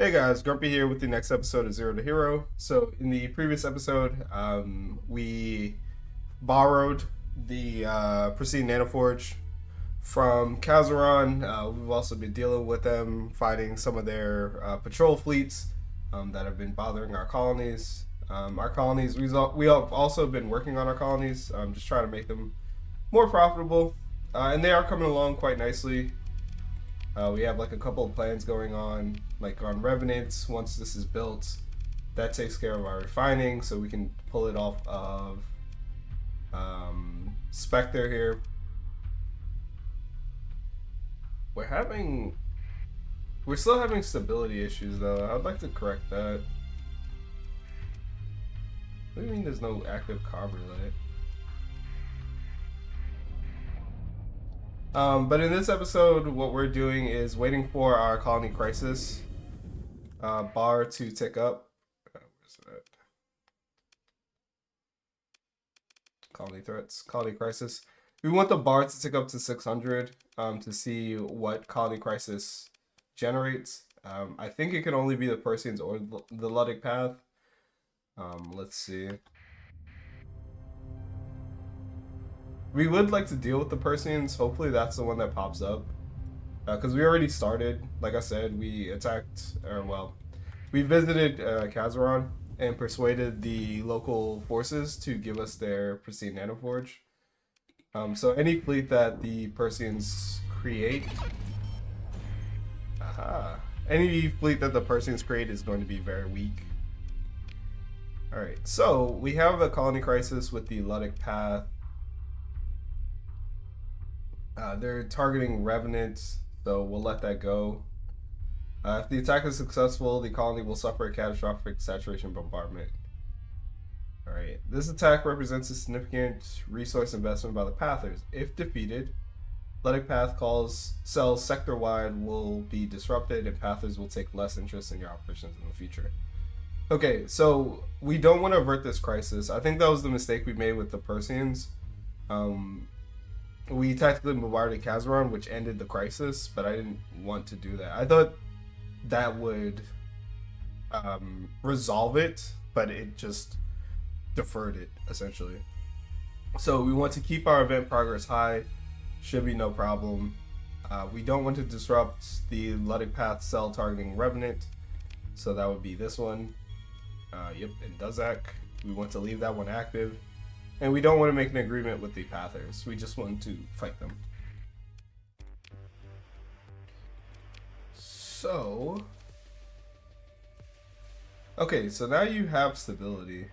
Hey guys, Grumpy here with the next episode of Zero to Hero. So in the previous episode, we borrowed the Pristine Nanoforge from Kazaron. We've also been dealing with them, fighting some of their patrol fleets that have been bothering our colonies. We have also been working on our colonies, just trying to make them more profitable, and they are coming along quite nicely. We have like a couple of plans going on, like on Revenants. Once this is built, that takes care of our refining, so we can pull it off of Spectre here. We're still having stability issues though. I'd like to correct that. What do you mean there's no active comm relay? But in this episode, what we're doing is waiting for our colony crisis bar to tick up. Where's that? Colony threats, colony crisis. We want the bar to tick up to 600 to see what colony crisis generates. I think it can only be the Persians or the Luddic path. Let's see. We would like to deal with the Persians. Hopefully that's the one that pops up. Because we already started. Like I said, we attacked, we visited Kazaron and persuaded the local forces to give us their Pristine Nanoforge. So any fleet that the Persians create... Any fleet that the Persians create is going to be very weak. Alright, so we have a colony crisis with the Luddic path. They're targeting Revenants, so we'll let that go. If the attack is successful, the colony will suffer a catastrophic saturation bombardment. Alright, this attack represents a significant resource investment by the Pathers. If defeated, Luddic Path cells sector-wide will be disrupted and Pathers will take less interest in your operations in the future. Okay, so we don't want to avert this crisis. I think that was the mistake we made with the Persians. We tactically bombarded Kazaron, which ended the crisis, but I didn't want to do that. I thought that would resolve it, but it just deferred it, essentially. So we want to keep our event progress high. Should be no problem. We don't want to disrupt the Luddic Path cell targeting Revenant, so that would be this one. Yep, and Duzak. We want to leave that one active. And we don't want to make an agreement with the Pathers. We just want to fight them. So... Okay, so now you have stability.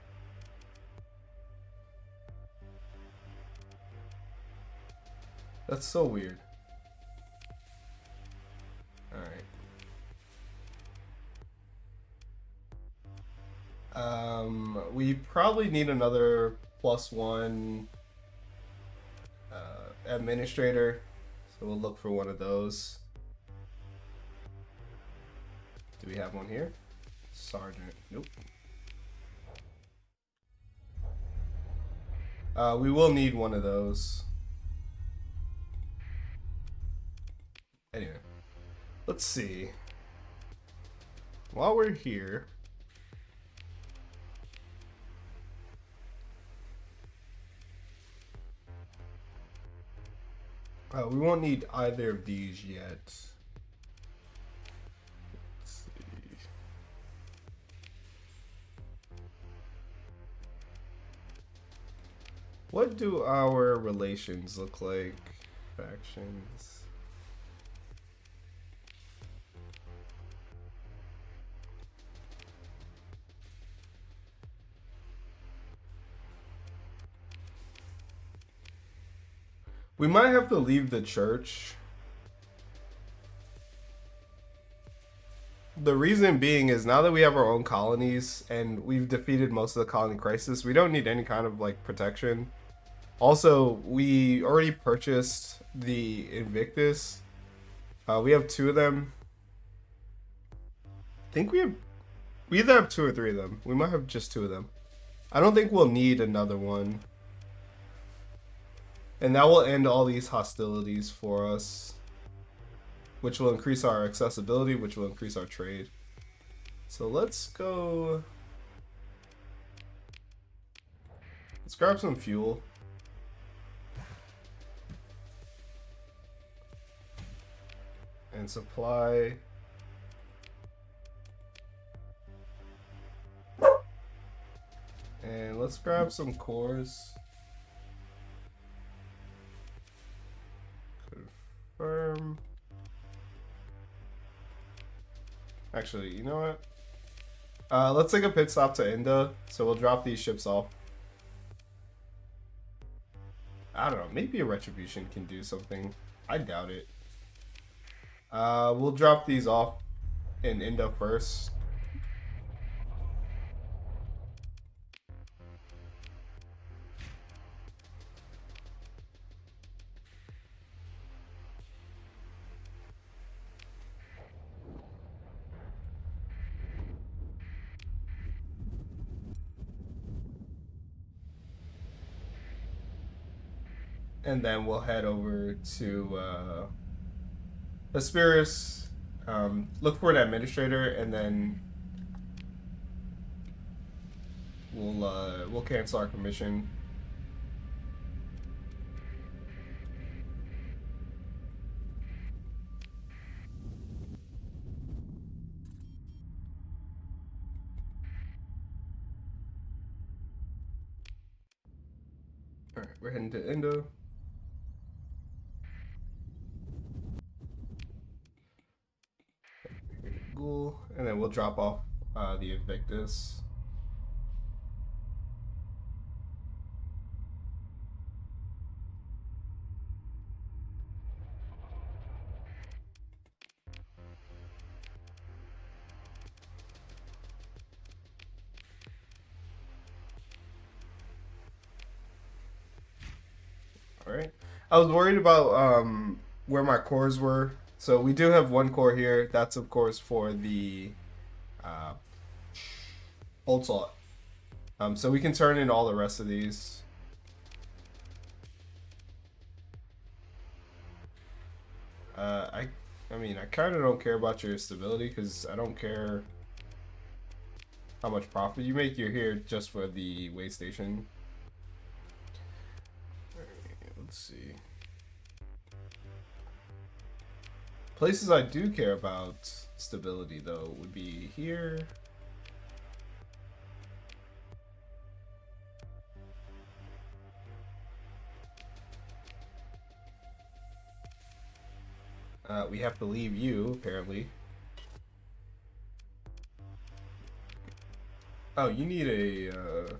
That's so weird. Alright. We probably need another +1 administrator, so we'll look for one of those. Do we have one here? Sergeant. Nope. We will need one of those. Anyway, let's see. While we're here, we won't need either of these yet. Let's see. What do our relations look like? Factions. We might have to leave the church. The reason being is now that we have our own colonies and we've defeated most of the colony crisis, we don't need any kind of like protection. Also, we already purchased the Invictus. We have 2 of them. I think we either have 2 or 3 of them. We might have just 2 of them. I don't think we'll need another one. And that will end all these hostilities for us, which will increase our accessibility, which will increase our trade. So let's go. Let's grab some fuel. And supply. And let's grab some cores. Confirm. Actually, you know what? Let's take a pit stop to Inda, so we'll drop these ships off. I don't know, maybe a retribution can do something. I doubt it. We'll drop these off in Inda first. And then we'll head over to Hesperus, look for an administrator, and then we'll cancel our commission. All right, we're heading to Indo. Ghoul, and then we'll drop off the Invictus. All right. I was worried about where my cores were. So we do have one core here. That's of course for the old salt. So we can turn in all the rest of these. I mean, I kind of don't care about your stability because I don't care how much profit you make. You're here just for the way station. Let's see. Places I do care about stability, though, would be here. We have to leave you, apparently. Oh, you need a...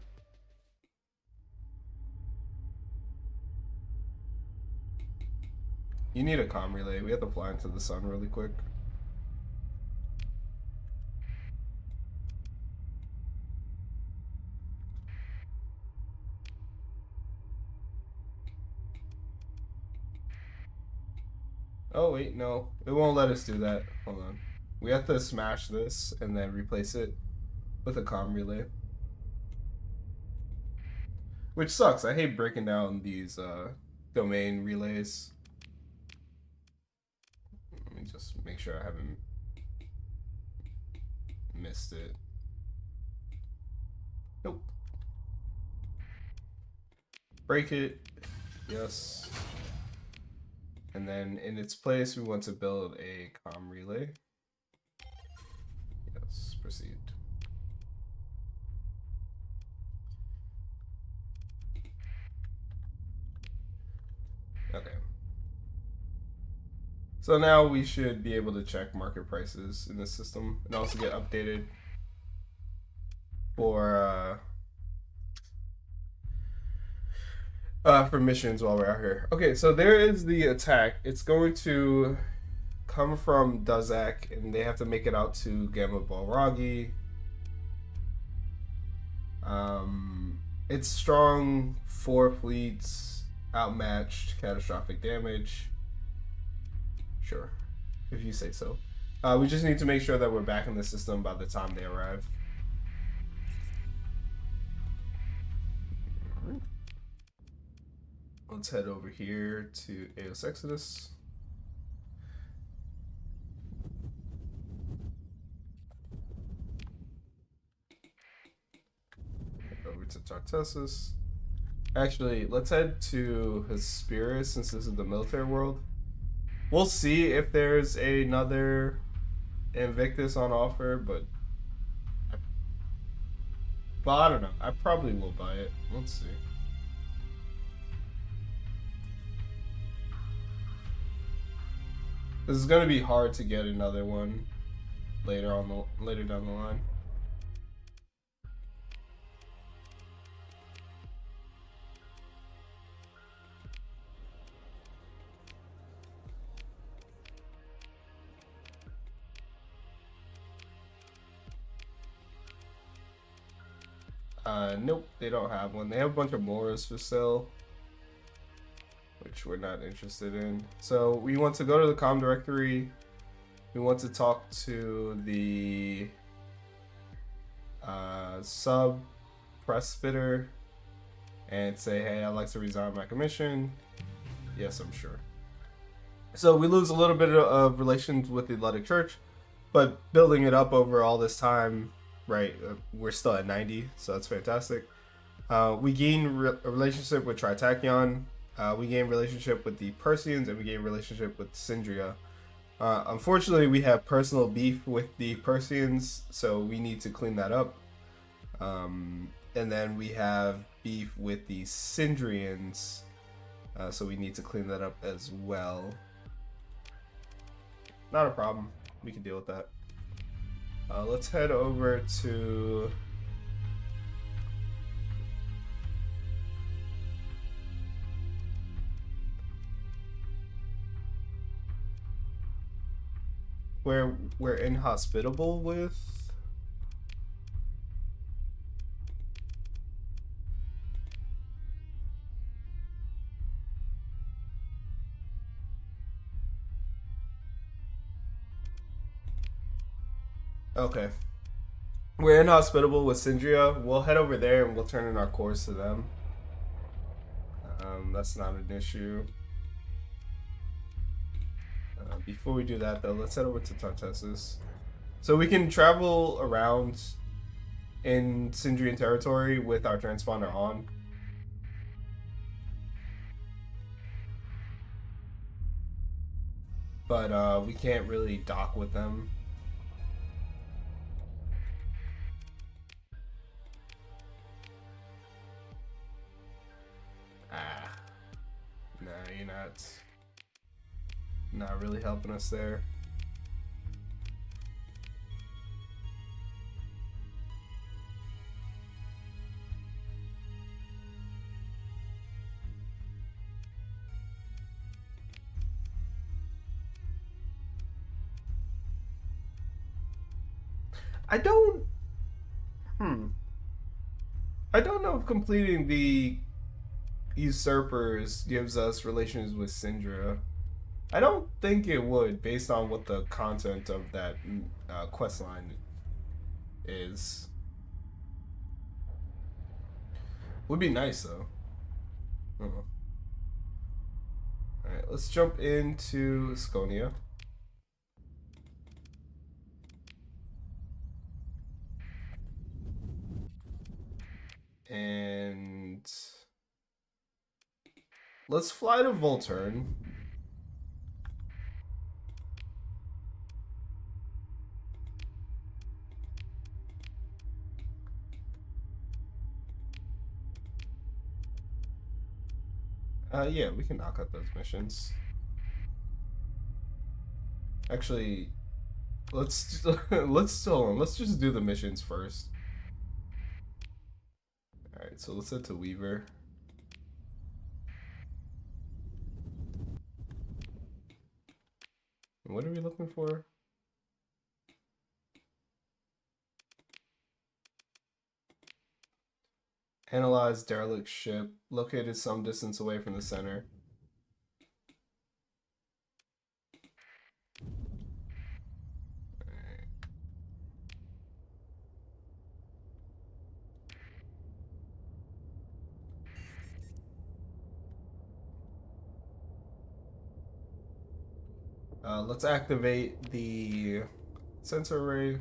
You need a comm relay. We have to fly into the sun really quick. Oh wait, no. It won't let us do that. Hold on. We have to smash this and then replace it with a comm relay. Which sucks. I hate breaking down these domain relays. Let me just make sure I haven't missed it. Nope. Break it. Yes. And then in its place, we want to build a comm relay. Yes, proceed. Okay. So now we should be able to check market prices in this system and also get updated for missions while we're out here. Okay, so there is the attack. It's going to come from Duzak, and they have to make it out to Gamma Balragi. It's strong, 4 fleets, outmatched, catastrophic damage. Sure, if you say so. We just need to make sure that we're back in the system by the time they arrive. Let's head over here to Eos Exodus. to Tartessus. Actually, let's head to Hesperus since this is the military world. We'll see if there's another Invictus on offer, but I don't know. I probably will buy it. Let's see. This is gonna be hard to get another one later down the line. Nope, they don't have one. They have a bunch of Moras for sale, which we're not interested in. So we want to go to the comm directory. We want to talk to the sub press spitter and say, hey, I'd like to resign my commission. Yes, I'm sure. So we lose a little bit of relations with the Luddic Church, but building it up over all this time, right, we're still at 90, so that's fantastic. We gain a relationship with Tritachyon, we gain relationship with the Persians, and we gain relationship with Sindria. Unfortunately, we have personal beef with the Persians, so we need to clean that up. And then we have beef with the Sindrians, so we need to clean that up as well. Not a problem. We can deal with that. Let's head over to where we're inhospitable with. Okay. We're inhospitable with Sindria. We'll head over there and we'll turn in our cores to them. That's not an issue. Before we do that, though, let's head over to Tartessus. So we can travel around in Sindrian territory with our transponder on. But we can't really dock with them. Nah, you're not really helping us there. I don't know if completing the usurpers gives us relations with Syndra. I don't think it would, based on what the content of that quest line is. Would be nice though. Alright, let's jump into Sconia. And let's fly to Volturn. Yeah, we can knock out those missions. Actually, let's just do the missions first. All right, so let's head to Weaver. And what are we looking for? Analyze derelict ship located some distance away from the center. Let's activate the sensor array.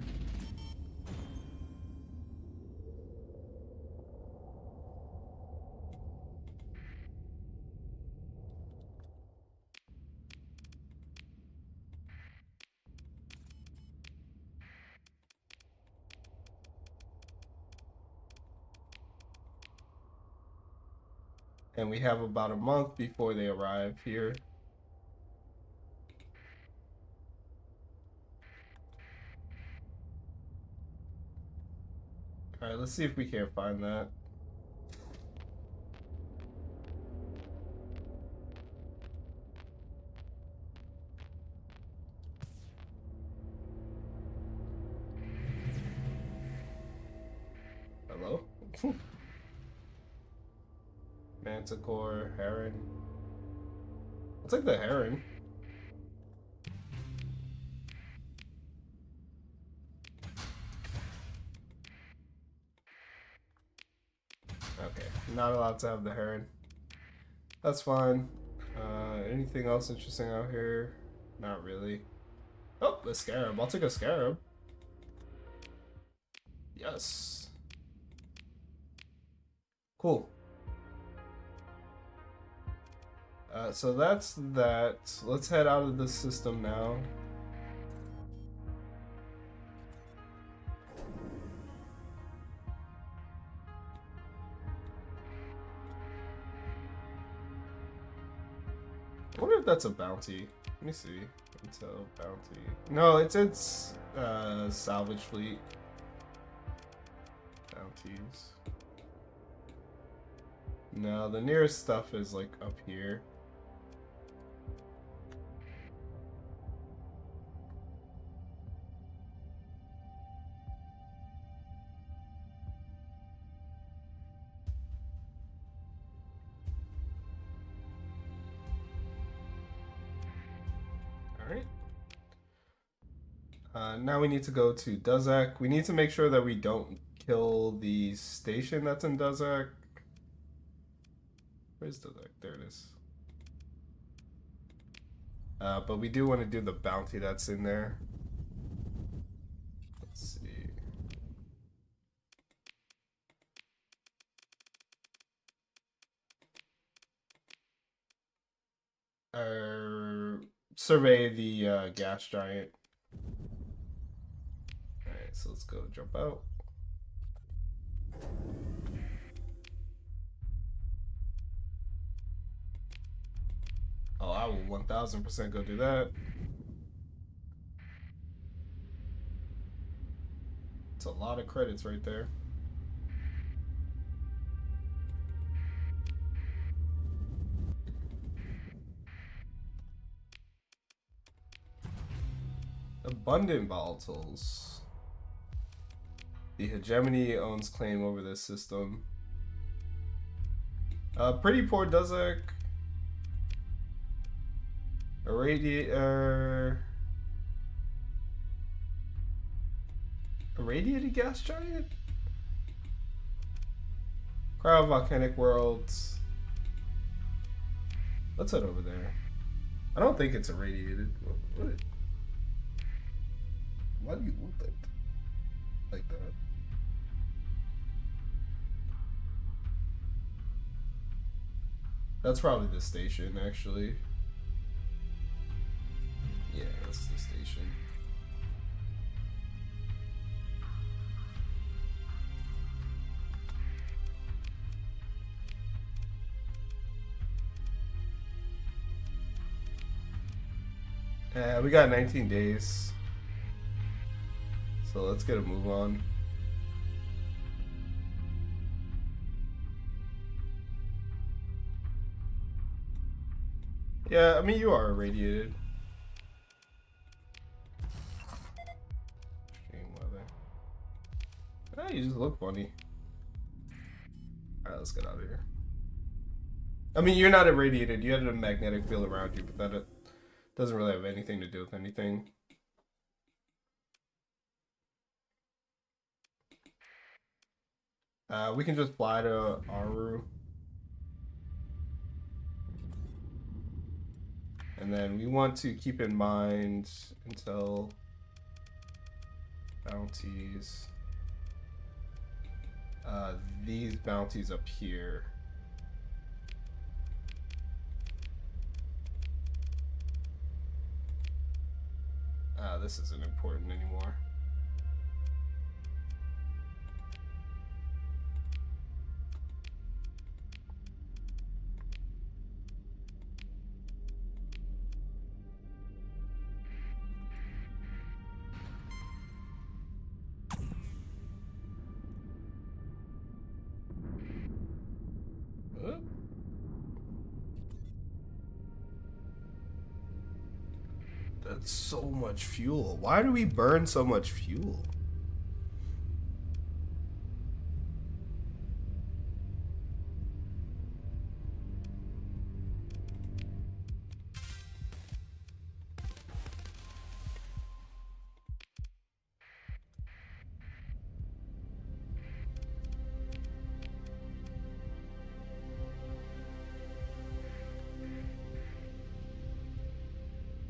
And we have about a month before they arrive here. Alright, let's see if we can't find that. Hello? Manticore, heron. I'll take the heron. Okay, not allowed to have the heron. That's fine. Anything else interesting out here? Not really. Oh, the scarab. I'll take a scarab. Yes. Cool. So that's that. Let's head out of the system now. I wonder if that's a bounty. Let me see. Intel bounty. No, it's salvage fleet. Bounties. No, the nearest stuff is like up here. Now we need to go to Duzak. We need to make sure that we don't kill the station that's in Duzak. Where's Duzak? There it is. But we do want to do the bounty that's in there. Let's see. Survey the gas giant. Alright, so let's go jump out. Oh, I will 1000% go do that. It's a lot of credits right there. Abundant volatiles. The hegemony owns claim over this system. Pretty poor Duzak. Irradiated gas giant? Cryovolcanic worlds. Let's head over there. I don't think it's irradiated. Why do you look like that? That's probably the station, actually. Yeah, that's the station. We got 19 days. So let's get a move on. Yeah, I mean, you are irradiated. Extreme weather. Ah, you just look funny. Alright, let's get out of here. I mean, you're not irradiated. You had a magnetic field around you, but that doesn't really have anything to do with anything. We can just fly to Aru. And then we want to keep in mind until bounties. These bounties up here. This isn't important anymore. That's so much fuel. Why do we burn so much fuel?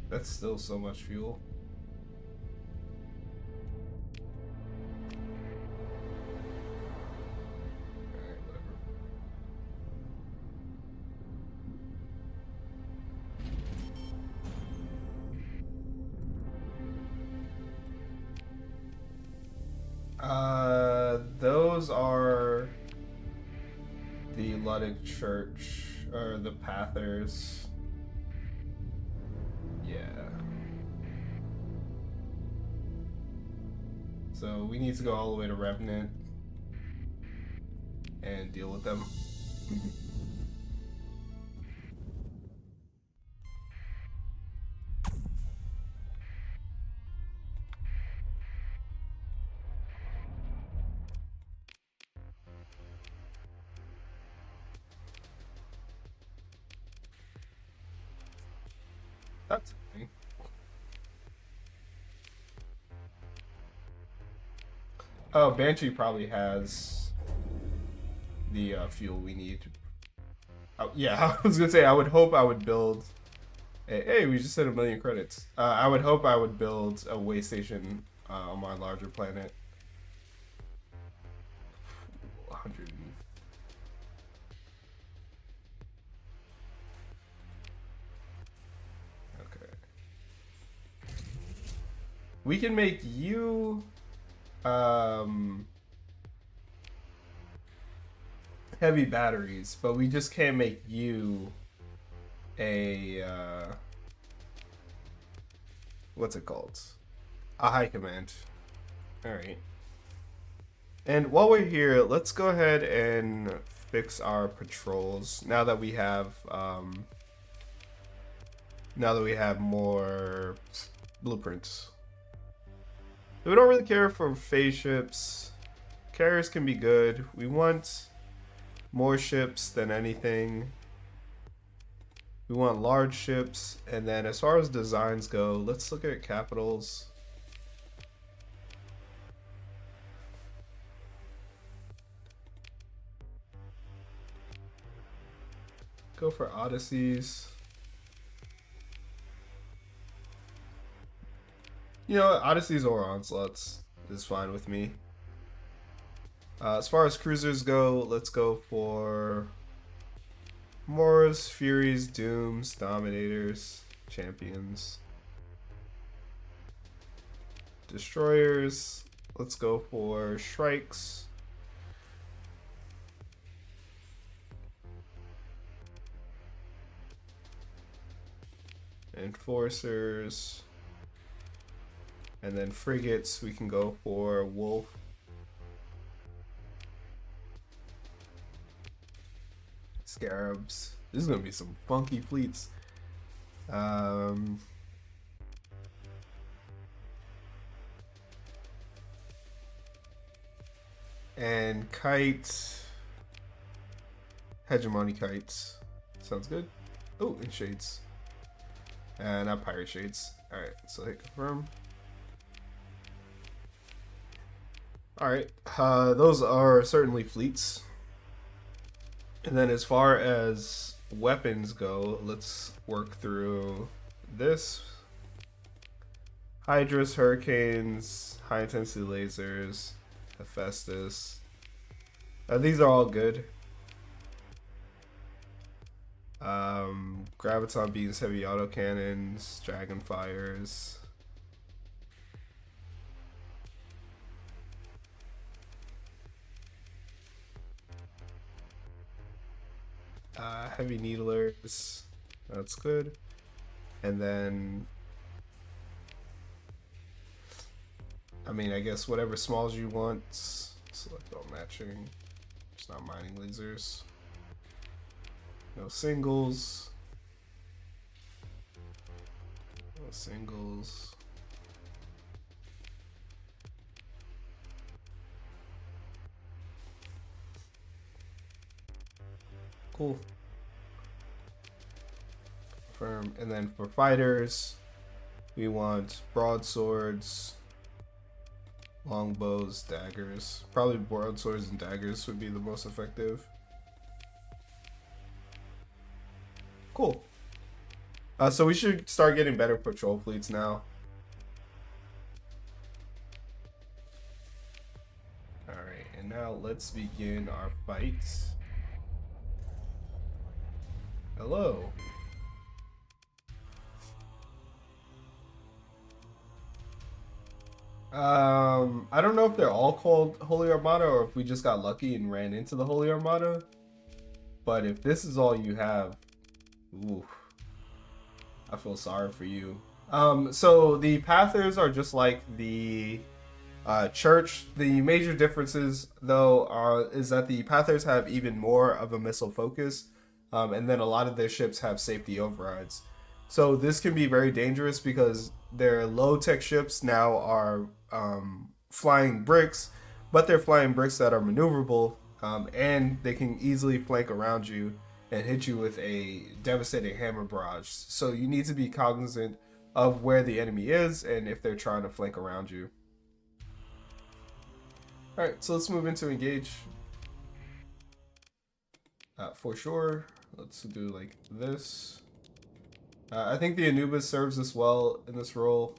That's still so much fuel. Alright, whatever. Those are the Luddic Church, or the Pathers. Yeah. So we need to go all the way to Revenant and deal with them. That's fine. Oh, Banshee probably has the fuel we need. Oh, yeah, I was gonna say, I would hope I would build. Hey, we just hit 1,000,000 credits. I would hope I would build a way station on my larger planet. 100. Okay. We can make you heavy batteries, but we just can't make you a what's it called? A high command. All right. And while we're here, let's go ahead and fix our patrols now that we have more blueprints. We don't really care for phase ships. Carriers can be good. We want more ships than anything. We want large ships. And then as far as designs go, let's look at capitals. Go for Odysseys. You know, Odysseys or Onslaughts is fine with me. As far as cruisers go, let's go for Moors, Furies, Dooms, Dominators, Champions. Destroyers, let's go for Shrikes. Enforcers. And then frigates, we can go for Wolf. Scarabs. This is gonna be some funky fleets. And kites. Hegemony kites. Sounds good. Oh, and shades. Not pirate shades. Alright, so hit confirm. Alright, those are certainly fleets. And then as far as weapons go, let's work through this. Hydras, Hurricanes, High Intensity Lasers, Hephaestus. These are all good. Graviton Beams, Heavy Autocannons, Dragonfires. Heavy Needlers, that's good. And then, I mean, I guess whatever smalls you want. Select all matching. Just not mining lasers. No singles. Singles. Cool. Confirm. And then for fighters, we want broadswords, longbows, daggers. Probably broadswords and daggers would be the most effective. Cool. So we should start getting better patrol fleets now. Alright, and now let's begin our fights. Hello. I don't know if they're all called Holy Armada or if we just got lucky and ran into the Holy Armada. But if this is all you have, ooh, I feel sorry for you. So the Pathers are just like the Church. The major differences, though, is that the Pathers have even more of a missile focus, and then a lot of their ships have safety overrides. So this can be very dangerous because their low-tech ships now are flying bricks, but they're flying bricks that are maneuverable, and they can easily flank around you and hit you with a devastating hammer barrage. So you need to be cognizant of where the enemy is and if they're trying to flank around you. Alright, so let's move into engage. For sure, let's do like this. I think the Anubis serves us well in this role.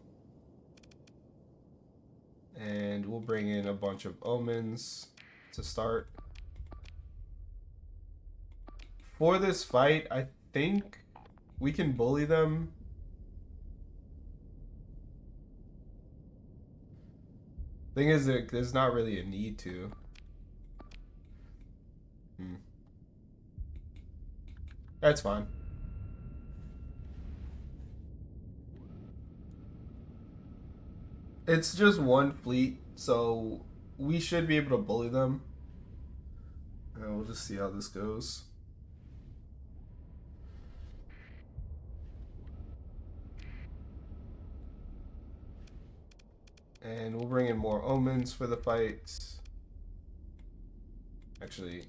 And we'll bring in a bunch of omens to start. For this fight, I think we can bully them. Thing is, there's not really a need to. That's fine. It's just one fleet, so we should be able to bully them. And we'll just see how this goes. And we'll bring in more omens for the fight. Actually,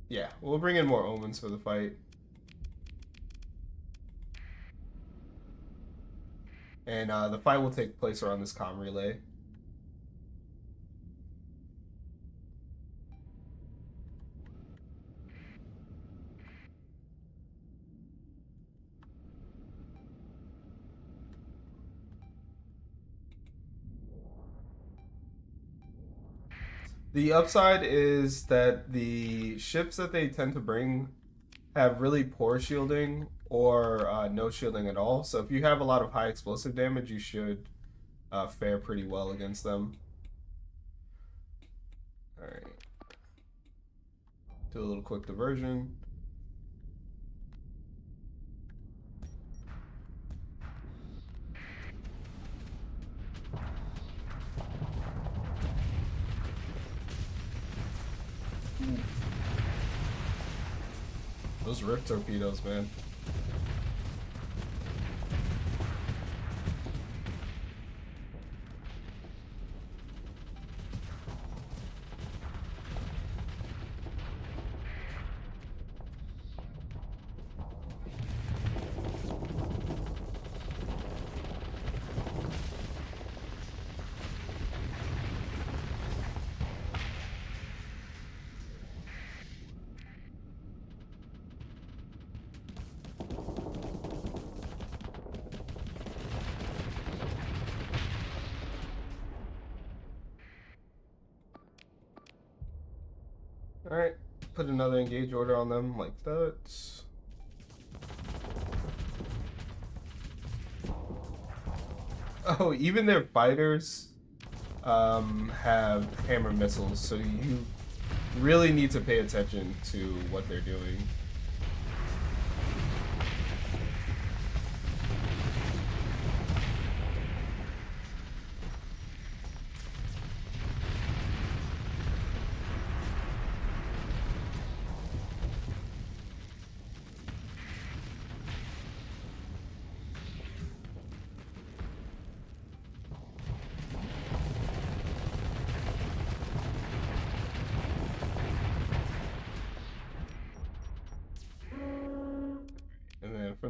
yeah, we'll bring in more omens for the fight. And the fight will take place around this comm relay. The upside is that the ships that they tend to bring have really poor shielding or no shielding at all. So if you have a lot of high explosive damage, you should fare pretty well against them. Alright. Do a little quick diversion. Those rift torpedoes, man. Alright, put another engage order on them like that. Oh, even their fighters have hammer missiles, so you really need to pay attention to what they're doing.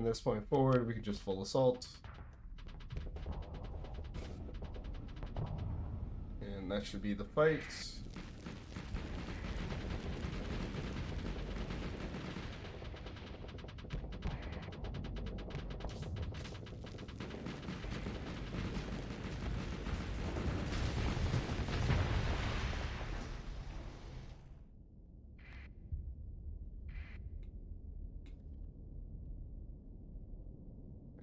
from this point forward, we can just full assault. And that should be the fight.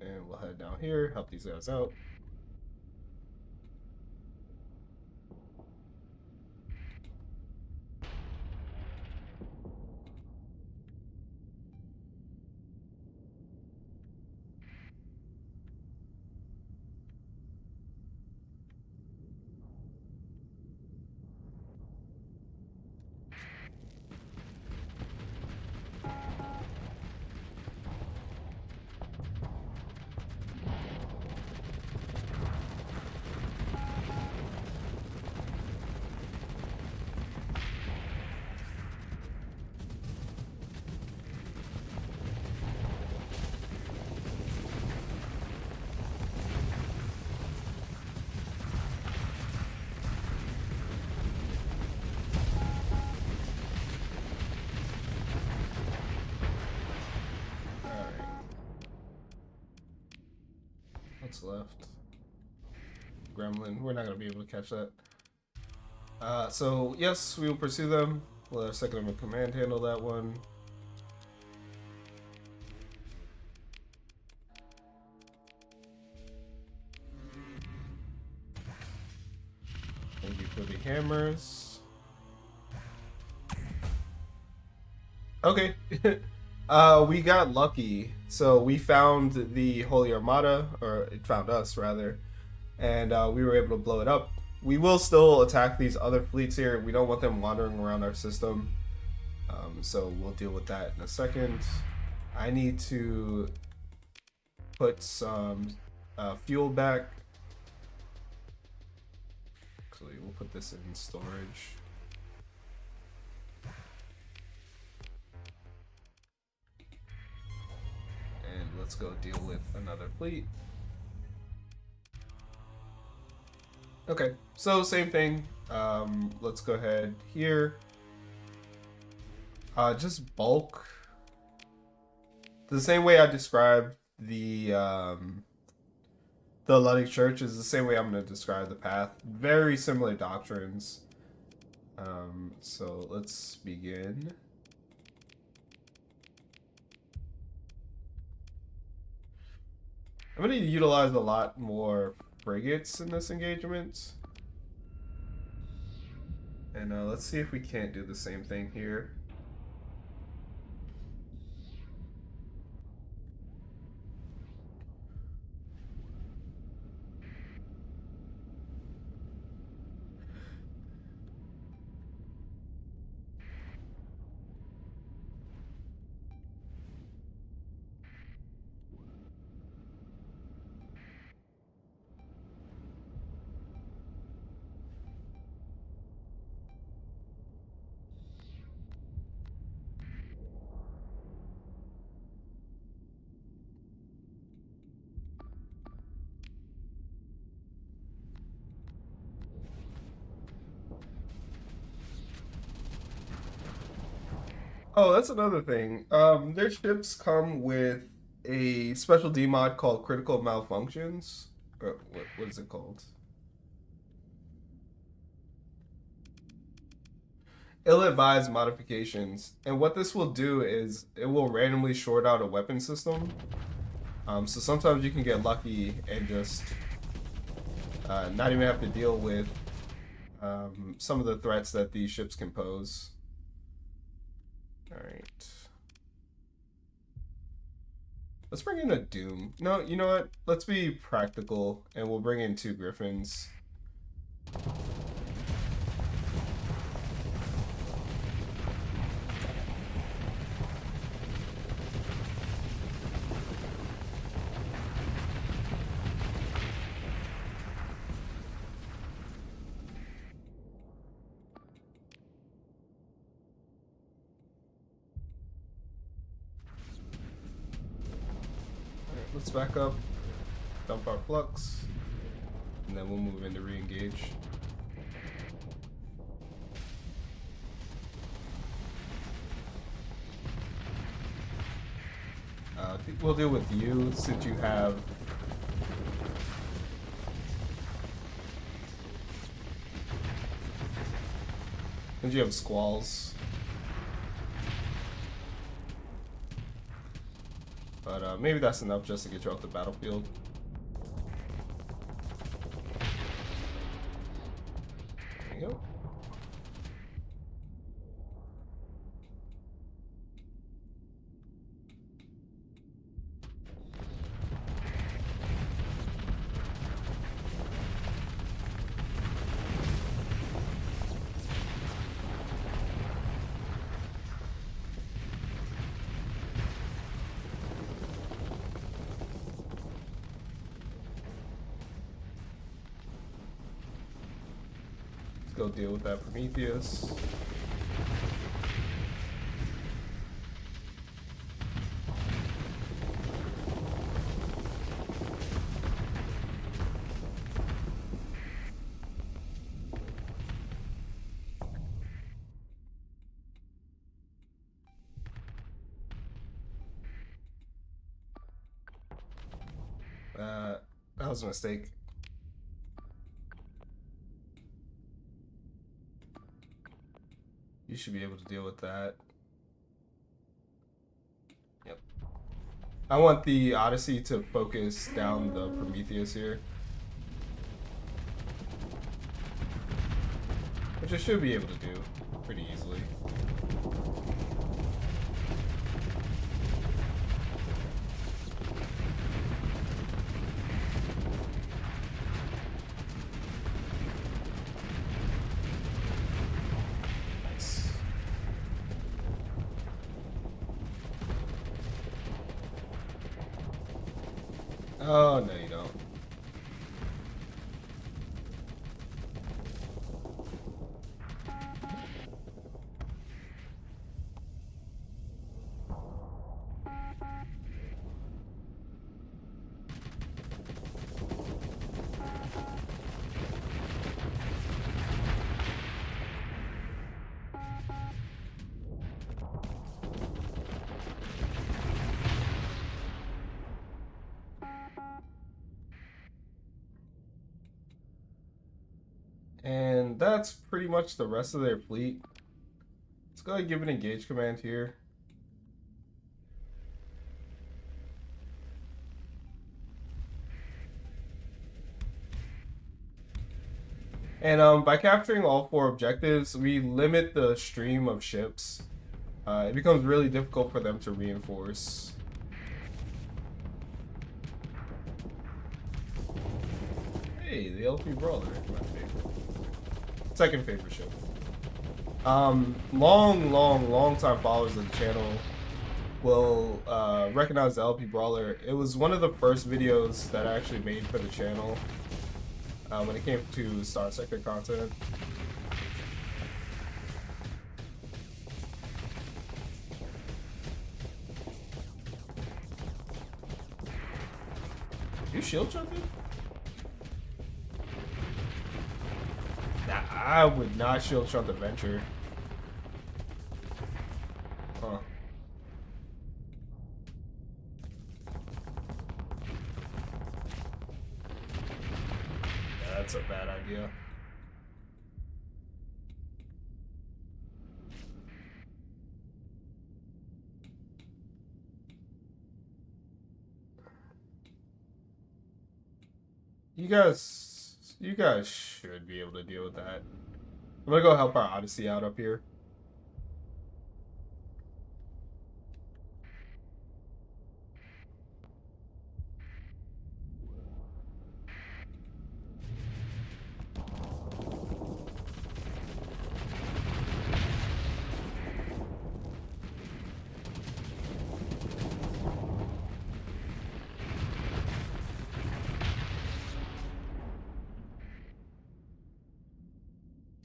And we'll head down here, help these guys out. What's left? Gremlin. We're not going to be able to catch that. So, yes, we will pursue them. We'll have second of a command handle that one. Thank you for the hammers. Okay. We got lucky. So we found the Holy Armada, or it found us rather, and we were able to blow it up. We will still attack these other fleets here. We don't want them wandering around our system. So we'll deal with that in a second. I need to put some fuel back. Actually, we'll put this in storage. And let's go deal with another fleet. Okay, so same thing. Let's go ahead here. Just bulk. The same way I described the Luddic Church is the same way I'm going to describe the Path. Very similar doctrines. So let's begin. I'm going to utilize a lot more frigates in this engagement. And let's see if we can't do the same thing here. Oh, that's another thing. Their ships come with a special D mod called Critical Malfunctions. What is it called? Ill-advised modifications. And what this will do is it will randomly short out a weapon system. So sometimes you can get lucky and just not even have to deal with some of the threats that these ships can pose. Alright. Let's bring in a Doom. No, you know what? Let's be practical and we'll bring in 2 Griffins. let's back up, dump our flux, and then we'll move into re-engage. I think we'll deal with you since you have squalls. But maybe that's enough just to get you off the battlefield. There you go. Go deal with that Prometheus. That was a mistake. You should be able to deal with that. Yep. I want the Odyssey to focus down the Prometheus here. Which I should be able to do pretty easily. Oh, no, you don't. And that's pretty much the rest of their fleet. Let's go ahead and give an engage command here. And by capturing all 4 objectives, we limit the stream of ships. It becomes really difficult for them to reinforce. Hey, the LP Brawler, my favorite. Second favorite ship. Long time followers of the channel will recognize the LP Brawler. It was one of the first videos that I actually made for the channel when it came to Starsector content. You shield jumping? Nah, I would not shield jump the Venture. Huh. Yeah, that's a bad idea. You guys should be able to deal with that. I'm gonna go help our Odyssey out up here.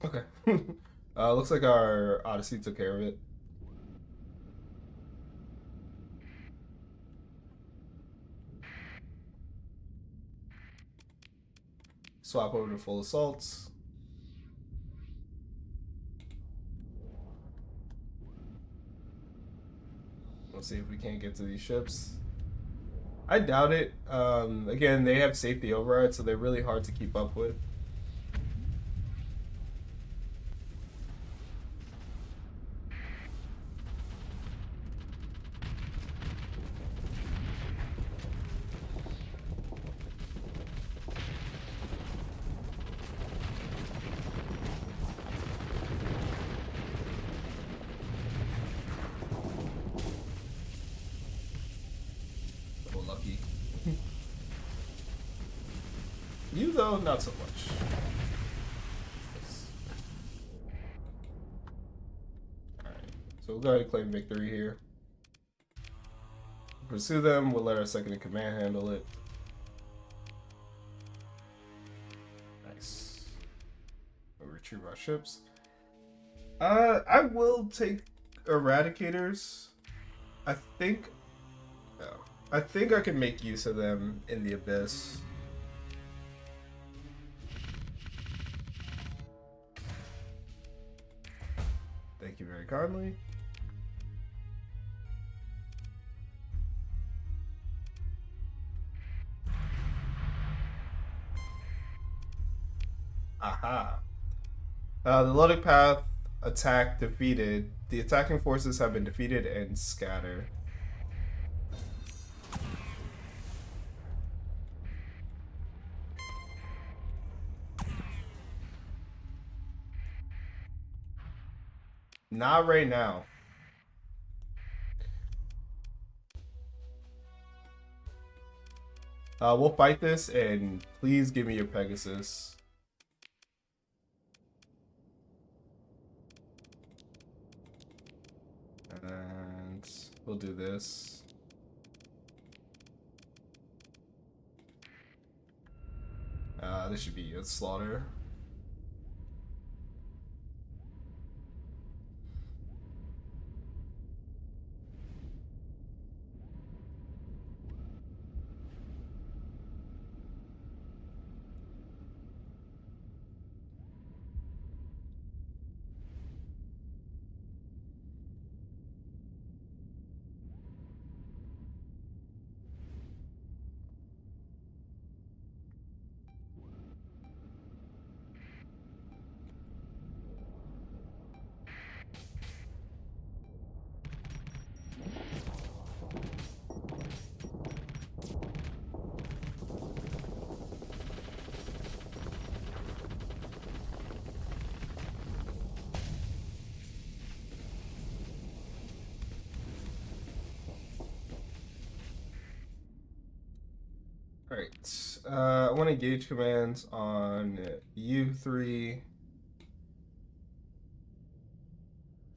Okay. Looks like our Odyssey took care of it. swap over to full assaults. Let's see if we can't get to these ships. I doubt it. Again, they have safety override, so they're really hard to keep up with. You, though, not so much. Alright, so we'll go ahead and claim victory here. Pursue them, we'll let our second in command handle it. Nice. We'll retrieve our ships. I will take Eradicators. I think I can make use of them in the Abyss. Thank you very kindly. Aha. The Luddic path attack defeated. The attacking forces have been defeated and scattered. Not right now. We'll fight this, and please give me your Pegasus. And we'll do this. This should be a slaughter. Alright, I want to engage commands on U3,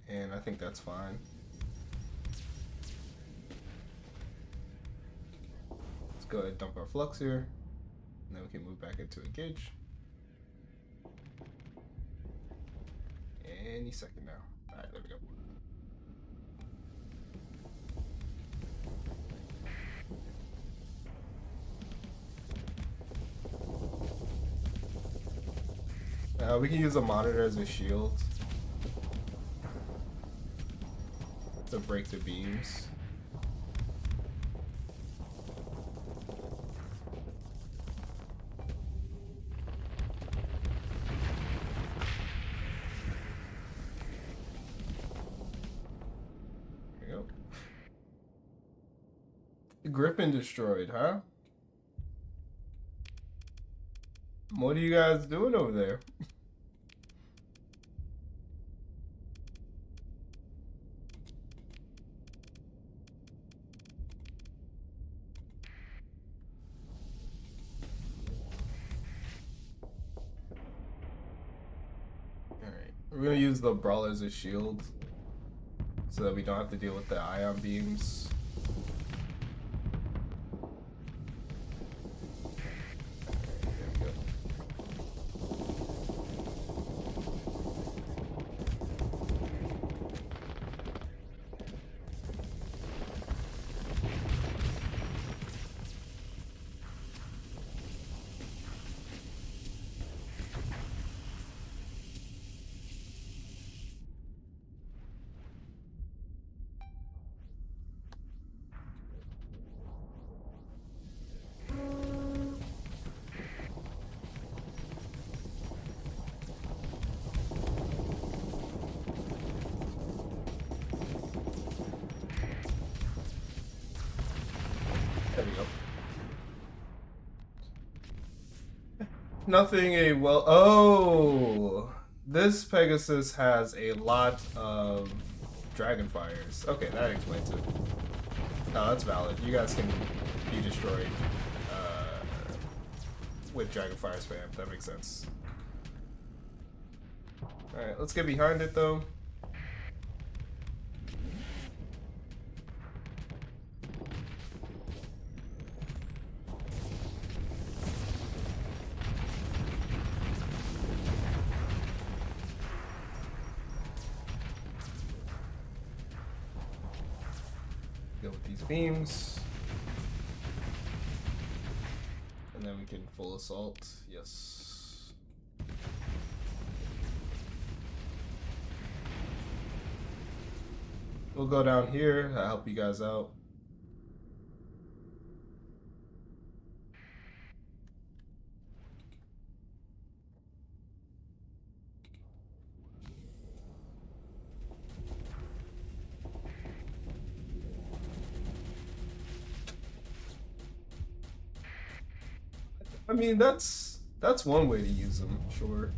and I think that's fine. Let's go ahead and dump our flux here, and then we can move back into engage. Any second now. Alright, there we go. We can use a monitor as a shield to break the beams. There we go. Griffin destroyed, huh? What are you guys doing over there? We're gonna use the brawler as a shield so that we don't have to deal with the ion beams. There we go. Nothing a well. Oh, this Pegasus has a lot of Dragonfires. Okay, that explains it. No, that's valid. You guys can be destroyed with Dragonfire spam. That makes sense. Alright, let's get behind it though. Go with these beams. And then we can full assault. Yes. We'll go down here. I'll help you guys out. I mean, that's one way to use them, sure.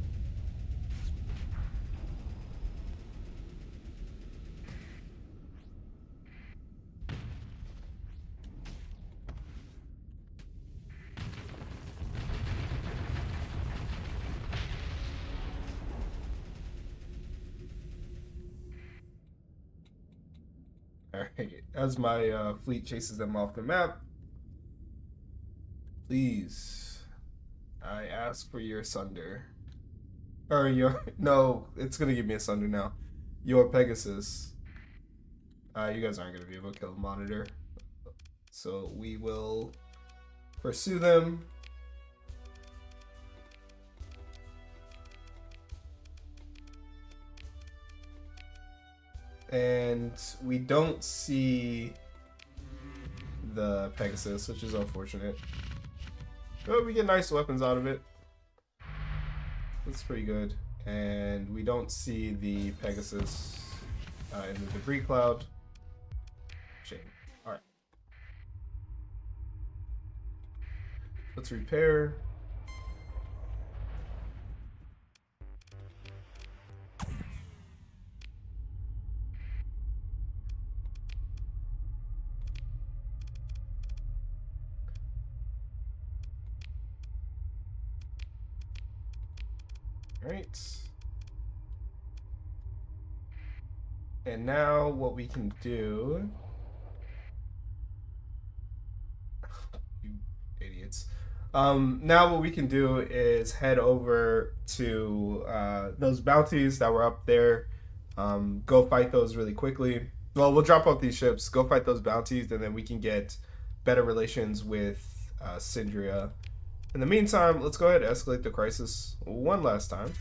Alright, as my fleet chases them off the map, please, I ask for your Sunder. Or your, no, it's gonna give me a Sunder now. Your Pegasus. You guys aren't gonna be able to kill the Monitor. So we will pursue them. And we don't see the Pegasus, which is unfortunate. But we get nice weapons out of it. That's pretty good. And we don't see the Pegasus in the debris cloud. Shame. Alright. Let's repair. Right. And now what we can do, you idiots. Now what we can do is head over to those bounties that were up there. Go fight those really quickly. Well, we'll drop off these ships, go fight those bounties, and then we can get better relations with Syndria. In the meantime, let's go ahead and escalate the crisis one last time.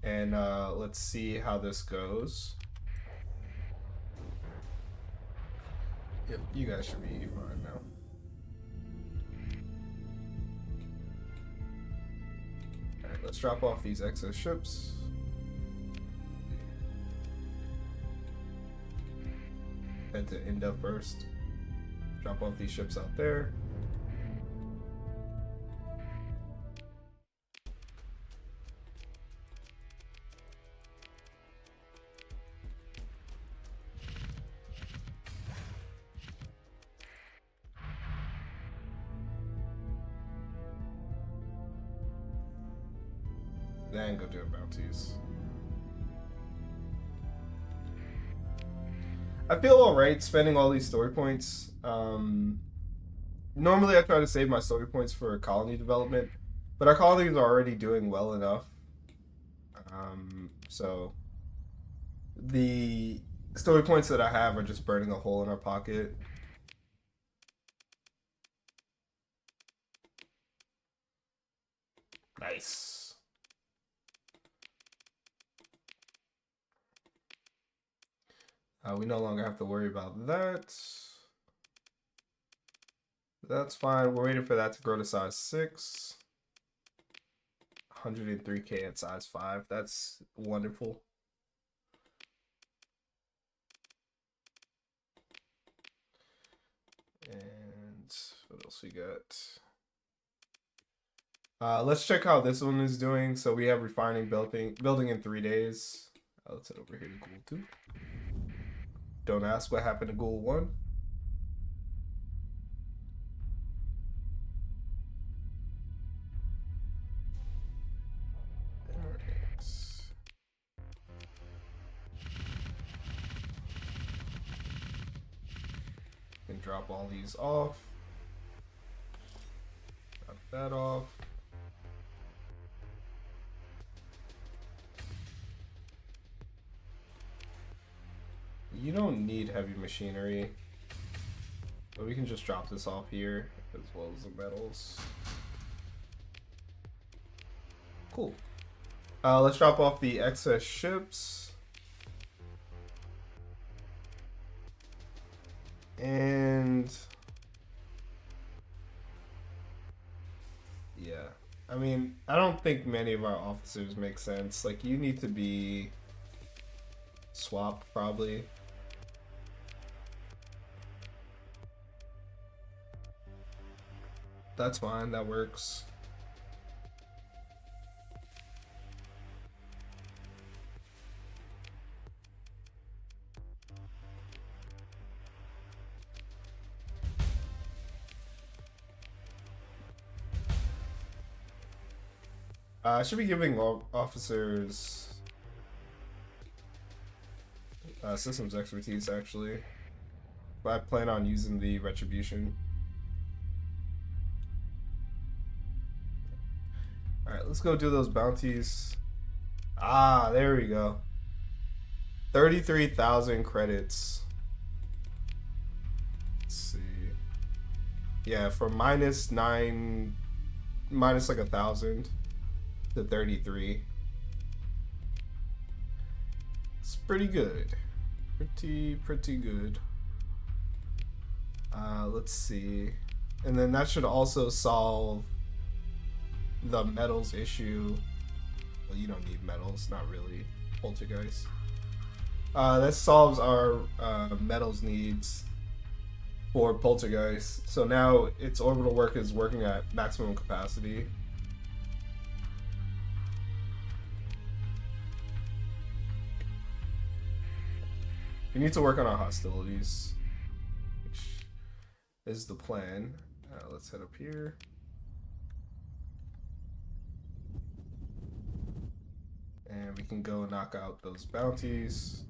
And let's see how this goes. Yep, you guys should be fine now. Alright, let's drop off these excess ships. Head to Inda first. Drop off these ships out there. Then go do bounties. I feel alright spending all these story points. Normally I try to save my story points for colony development, but our colonies are already doing well enough. So the story points that I have are just burning a hole in our pocket. Nice. We no longer have to worry about that. That's fine. We're waiting for that to grow to size 6. 103k at size 5. That's wonderful. And what else we got? Let's check how this one is doing. So we have refining building in 3 days. Let's head over here to Ghoul 2. Don't ask what happened to Ghoul 1. Can drop all these off. Drop that off. You don't need heavy machinery, but we can just drop this off here as well as the metals. Cool. Let's drop off the excess ships. And yeah, I mean, I don't think many of our officers make sense. Like, you need to be swapped probably. That's fine, that works. I should be giving officers systems expertise, actually. But I plan on using the retribution. Alright, let's go do those bounties. Ah, there we go. 33,000 credits. Let's see. Yeah, from -9, minus like 1,000 to 33. It's pretty good. Pretty good. Let's see. And then that should also solve the metals issue. Well, you don't need metals, not really. Poltergeist. That solves our metals needs for Poltergeist. So now its orbital work is working at maximum capacity. We need to work on our hostilities, which is the plan. Let's head up here. And we can go knock out those bounties.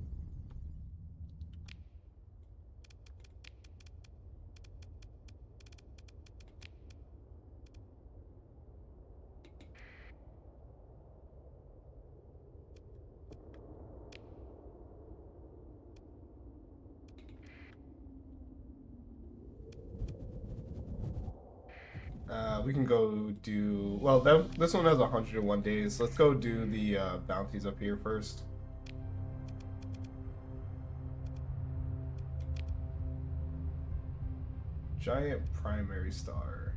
We can go do, well, this one has 101 days. Let's go do the bounties up here first. Giant primary star.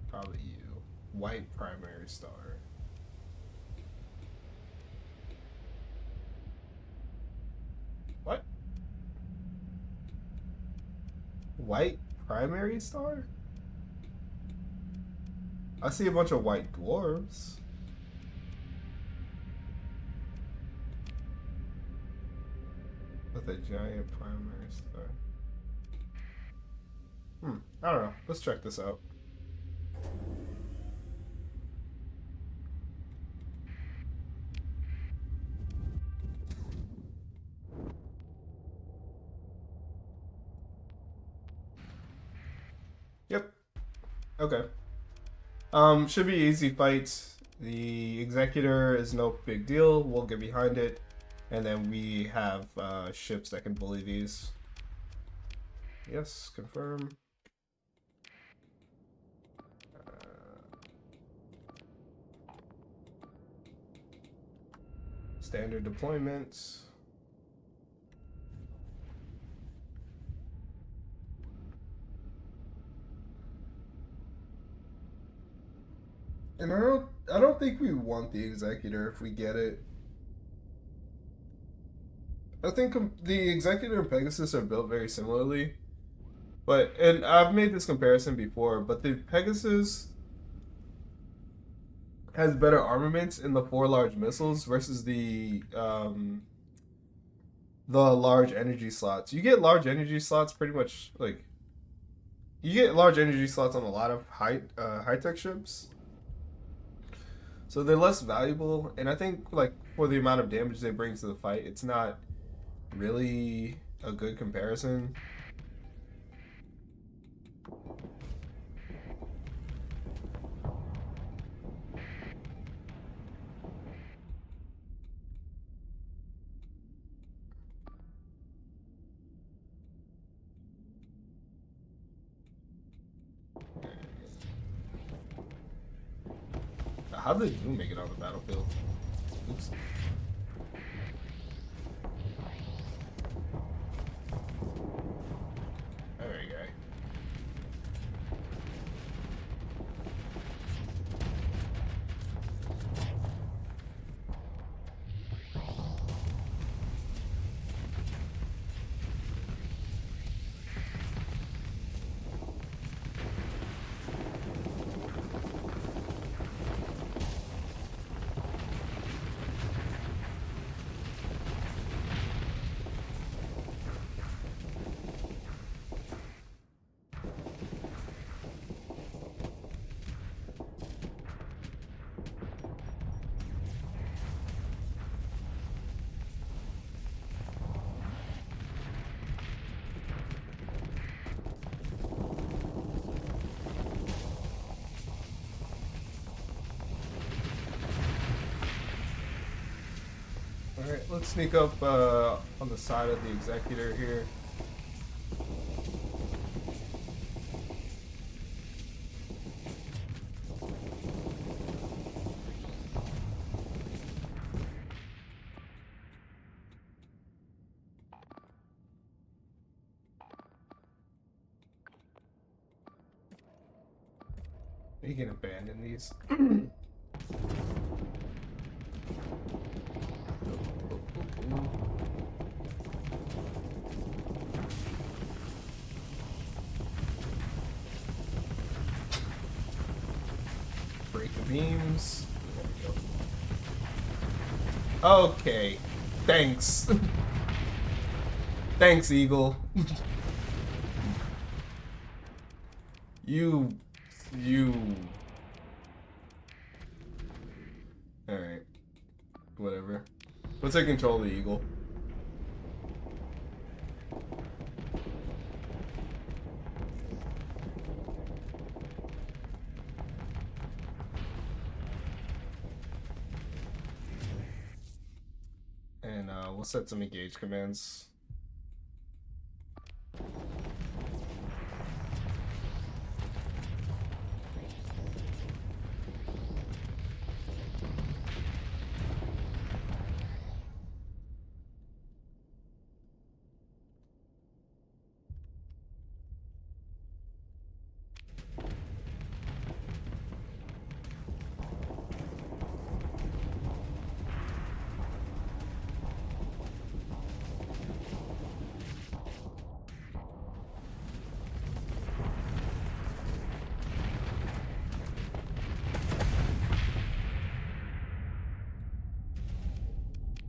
Probably you. White primary star. What? White primary star? I see a bunch of white dwarves. With a giant primary star. I don't know. Let's check this out. Yep. Okay. Should be easy fights. The Executor is no big deal. We'll get behind it. And then we have ships that can bully these. Yes, confirm. Standard deployments. And I don't think we want the Executor if we get it. I think the Executor and Pegasus are built very similarly. But and I've made this comparison before, but the Pegasus has better armaments in the four large missiles versus the large energy slots. You get large energy slots pretty much like you get large energy slots on a lot of high tech ships, so they're less valuable. And I think like for the amount of damage they bring to the fight, it's not really a good comparison. How did you make it on the battlefield? Oops. There you go. Alright, let's sneak up on the side of the Executor here. You can abandon these. Break the beams. There we go. Okay. Thanks. Thanks, Eagle. You. Alright. Whatever. Let's take control of the Eagle. And we'll set some engage commands.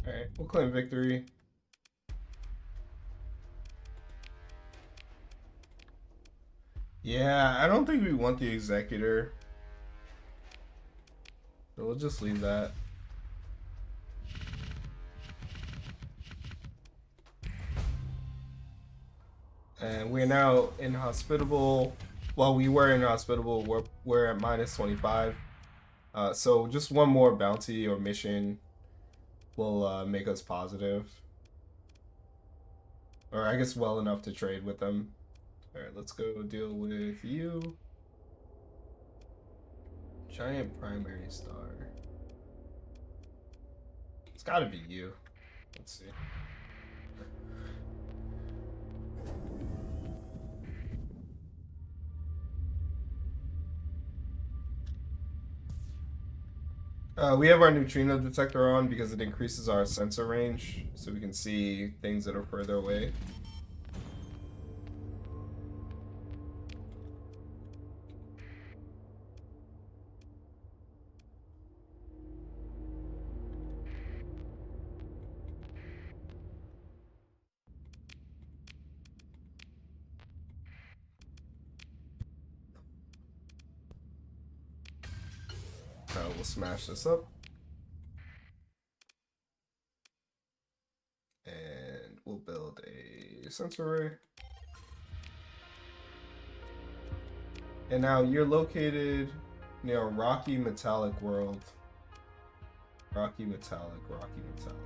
Alright, we'll claim victory. Yeah, I don't think we want the Executor. So we'll just leave that. And we're now inhospitable. Well, we were inhospitable. We're at minus 25. So just one more bounty or mission will make us positive. Or I guess well enough to trade with them. Alright, let's go deal with you. Giant primary star. It's gotta be you. Let's see. We have our neutrino detector on because it increases our sensor range, so we can see things that are further away. We'll smash this up. And we'll build a sensor array. And now you're located near a rocky metallic world. Rocky metallic, rocky metallic.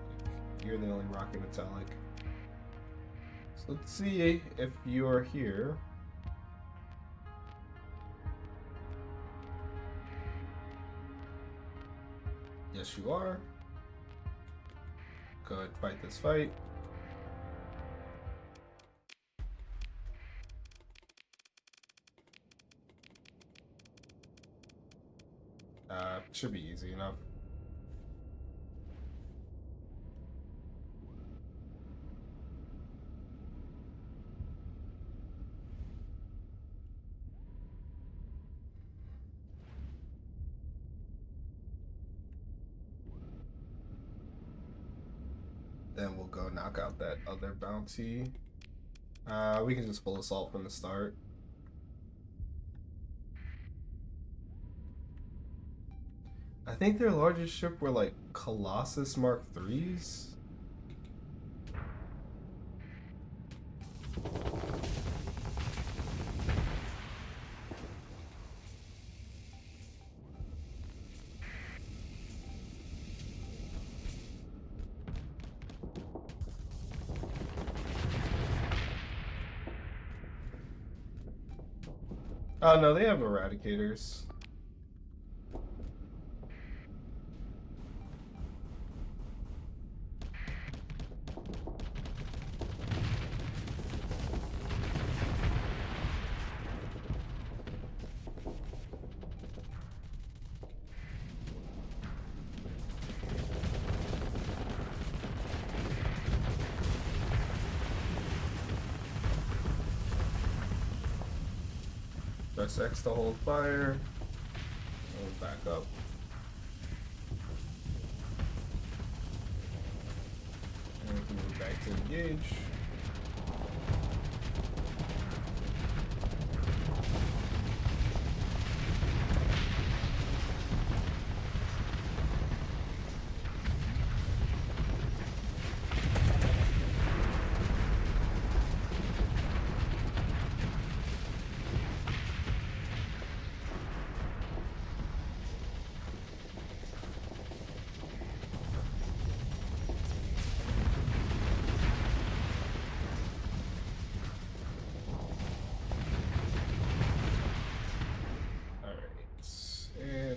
You're the only rocky metallic. So let's see if you're here. Yes, you are. Go ahead and fight this fight. Should be easy enough. Then we'll go knock out that other bounty. We can just full assault from the start. I think their largest ship were like Colossus Mark IIIs. Oh no, they have eradicators. Press X to hold fire. And back up. And we can move back to engage.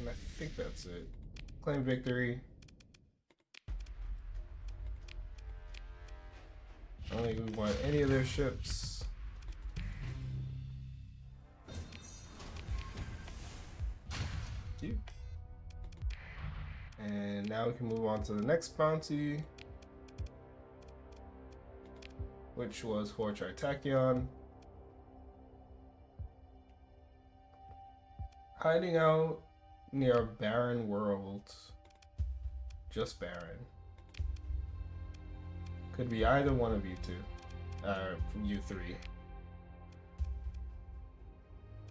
I think that's it. Claim victory. I don't think we want any of their ships. Thank you. And now we can move on to the next bounty, which was for Tritachyon. Hiding out near a barren world. Just barren. Could be either one of you two. You three.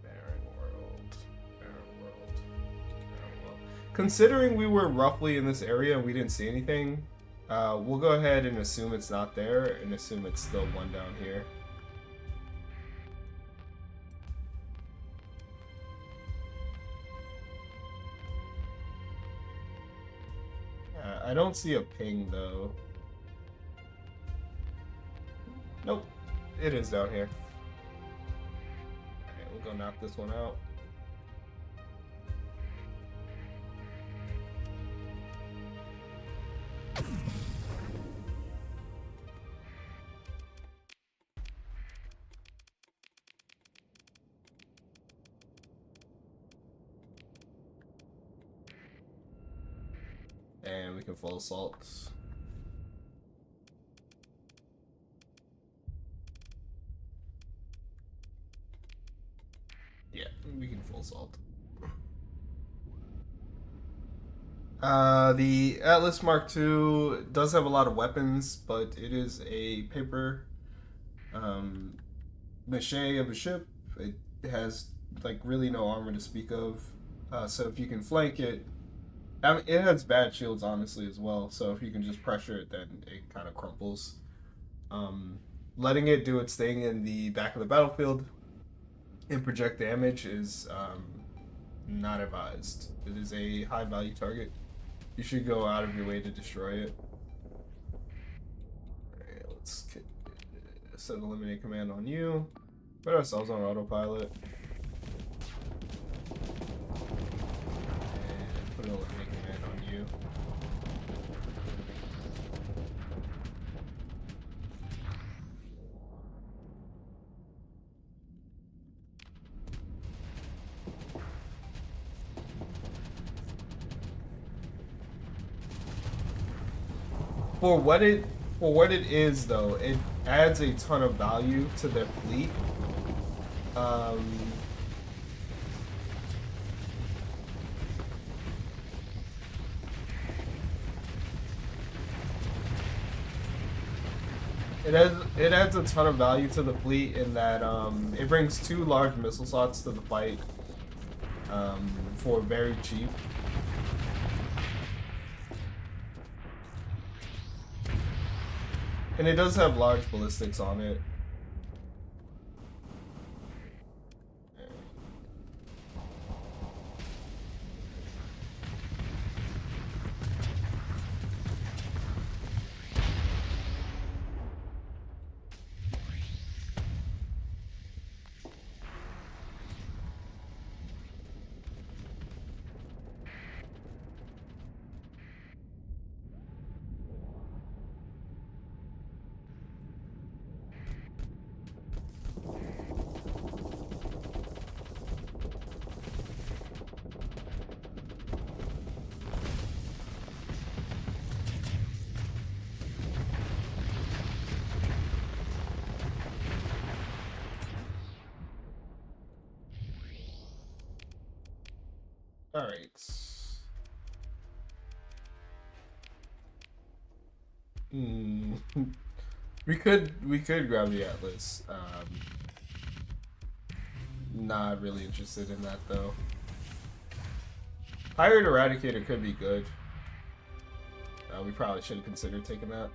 Barren world. Barren world. Barren world. Considering we were roughly in this area and we didn't see anything, we'll go ahead and assume it's not there and assume it's still one down here. I don't see a ping though. Nope, it is down here. Alright, we'll go knock this one out. And we can full assault. Yeah, we can full assault. The Atlas Mark II does have a lot of weapons, but it is a paper mache of a ship. It has like really no armor to speak of. So if you can flank it, I mean, it has bad shields, honestly, as well. So if you can just pressure it, then it kind of crumples. Um, Letting it do its thing in the back of the battlefield and project damage is not advised. It is a high value target. You should go out of your way to destroy it. Alright, let's set eliminate command on you. Put ourselves on autopilot. And put an eliminate command on you. For what it is though, it adds a ton of value to their fleet. Um, it adds a ton of value to the fleet in that it brings 2 large missile slots to the fight for very cheap. And it does have large ballistics on it. All right. We could grab the Atlas. Not really interested in that though. Hired Eradicator could be good. We probably should have considered taking that.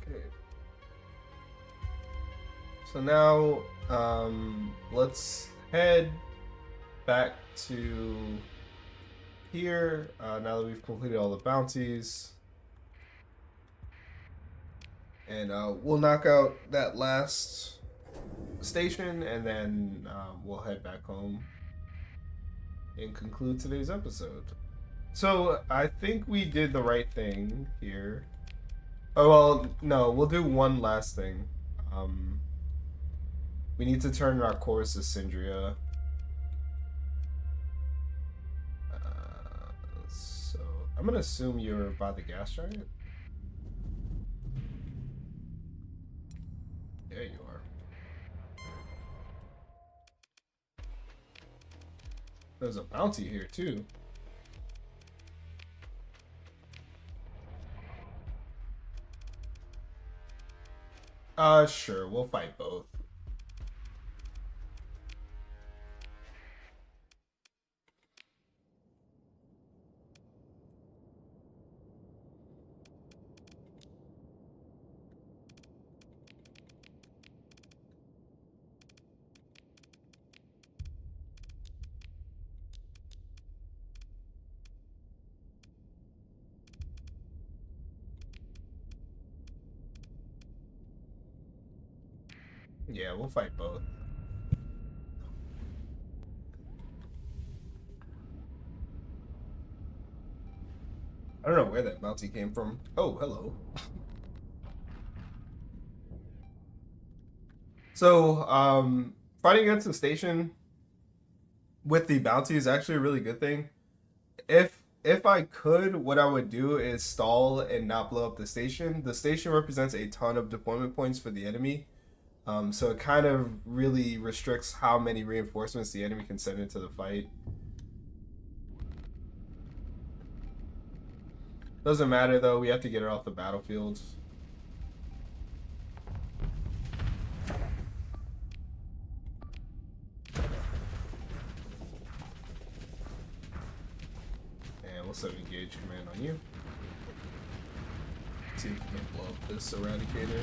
Okay. So now, let's head back to here. Now that we've completed all the bounties. And we'll knock out that last station, and then we'll head back home and conclude today's episode. So I think we did the right thing here. Oh well, no, we'll do one last thing. We need to turn our course to Syndria. So I'm gonna assume you're by the gas giant. There you are. There's a bounty here too. Sure, we'll fight both. Yeah, we'll fight both. I don't know where that bounty came from. Oh, hello. So, fighting against the station with the bounty is actually a really good thing. If I could, what I would do is stall and not blow up the station. The station represents a ton of deployment points for the enemy. So it kind of really restricts how many reinforcements the enemy can send into the fight. Doesn't matter though, we have to get it off the battlefield. And level 7 gauge command on you. Let's see if we can blow up this Eradicator.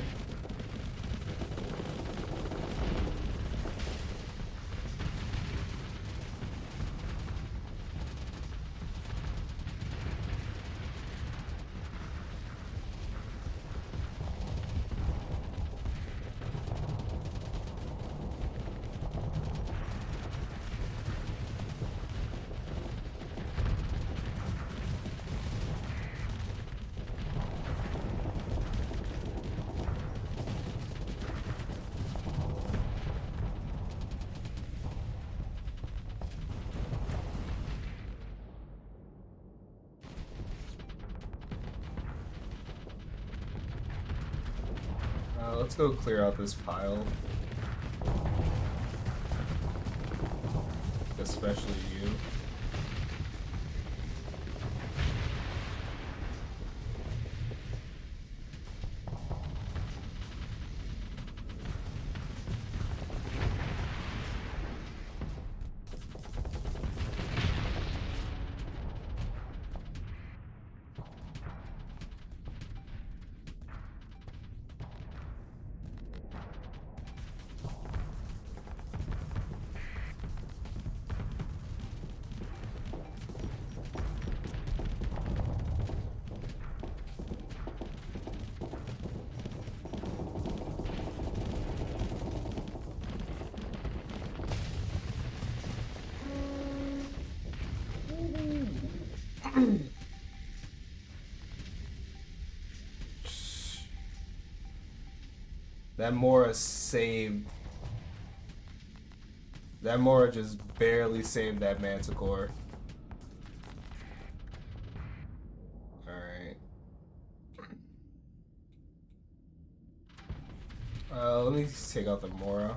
Let's go clear out this pile. Especially you. That Mora saved. That Mora just barely saved that Manticore. Alright. Let me take out the Mora.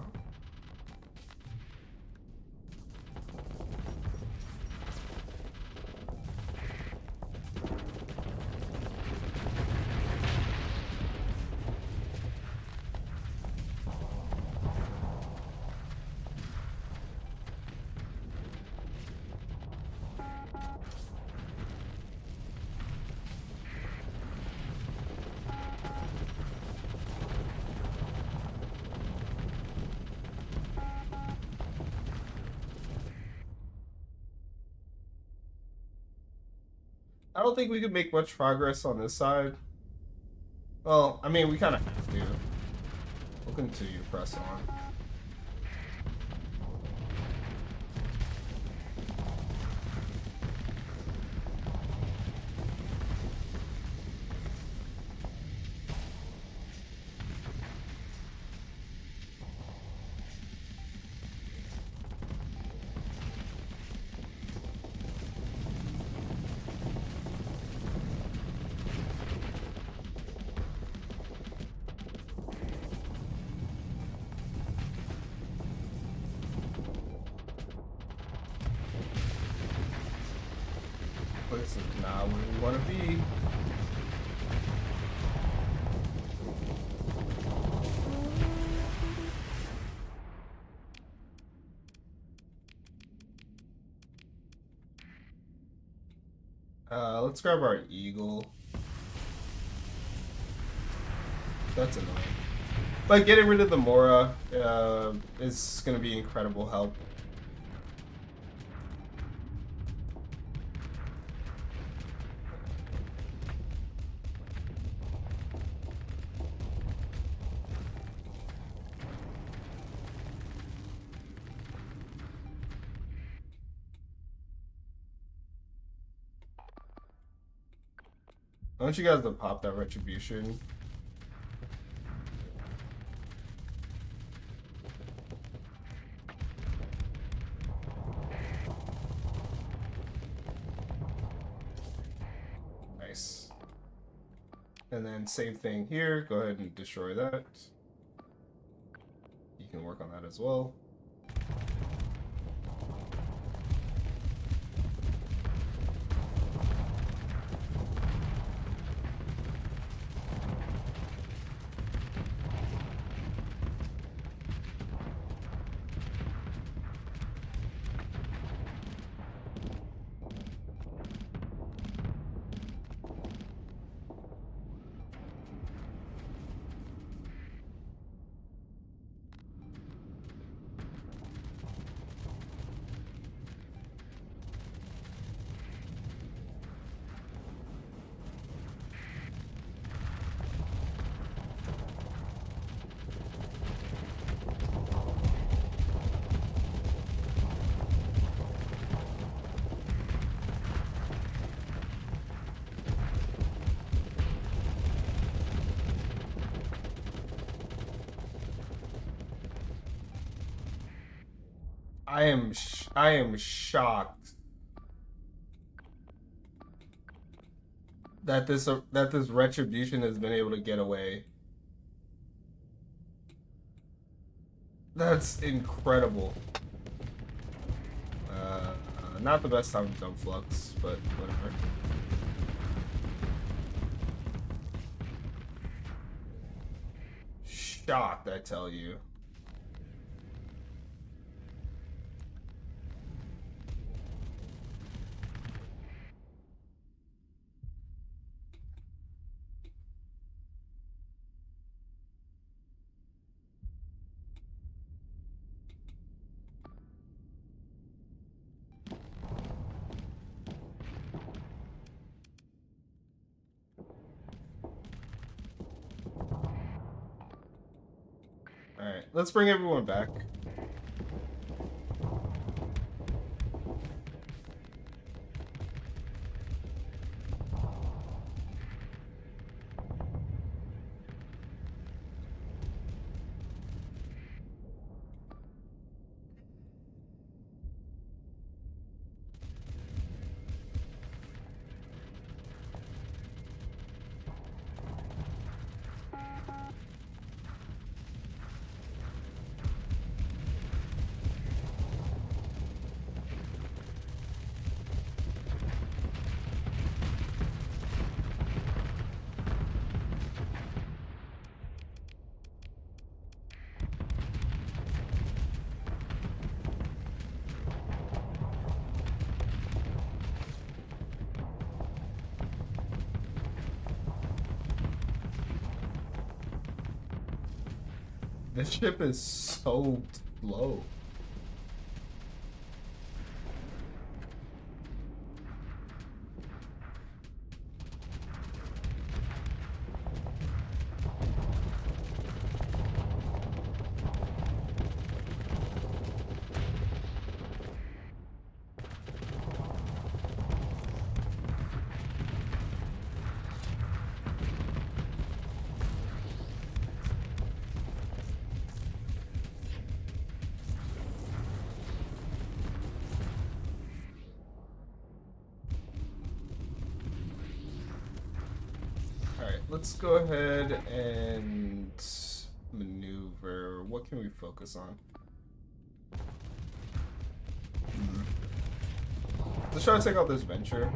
I don't think we could make much progress on this side. Well, I mean, we kind of have to. Look until you press on. This is not where we want to be. Let's grab our eagle. That's annoying. But getting rid of the Mora is going to be incredible help. I want you guys to pop that retribution. Nice. And then same thing here. Go ahead and destroy that. You can work on that as well. I am shocked that this retribution has been able to get away. That's incredible. Not the best time to dump flux, but whatever. Shocked, I tell you. Alright, let's bring everyone back. This ship is so slow. Let's go ahead and maneuver. What can we focus on? Let's try to take out this venture.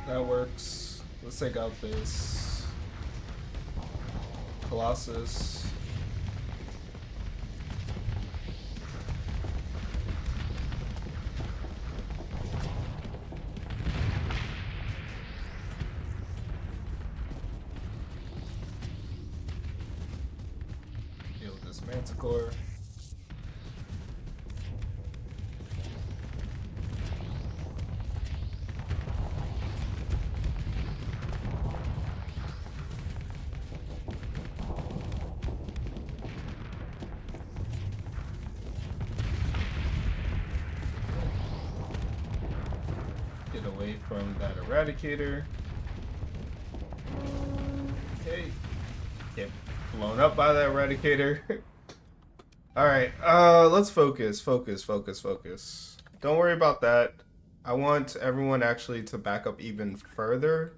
That works. Let's take out this Colossus. Manticore. Get away from that Eradicator. Okay. Get blown up by that Eradicator. Alright, let's focus. Don't worry about that. I want everyone actually to back up even further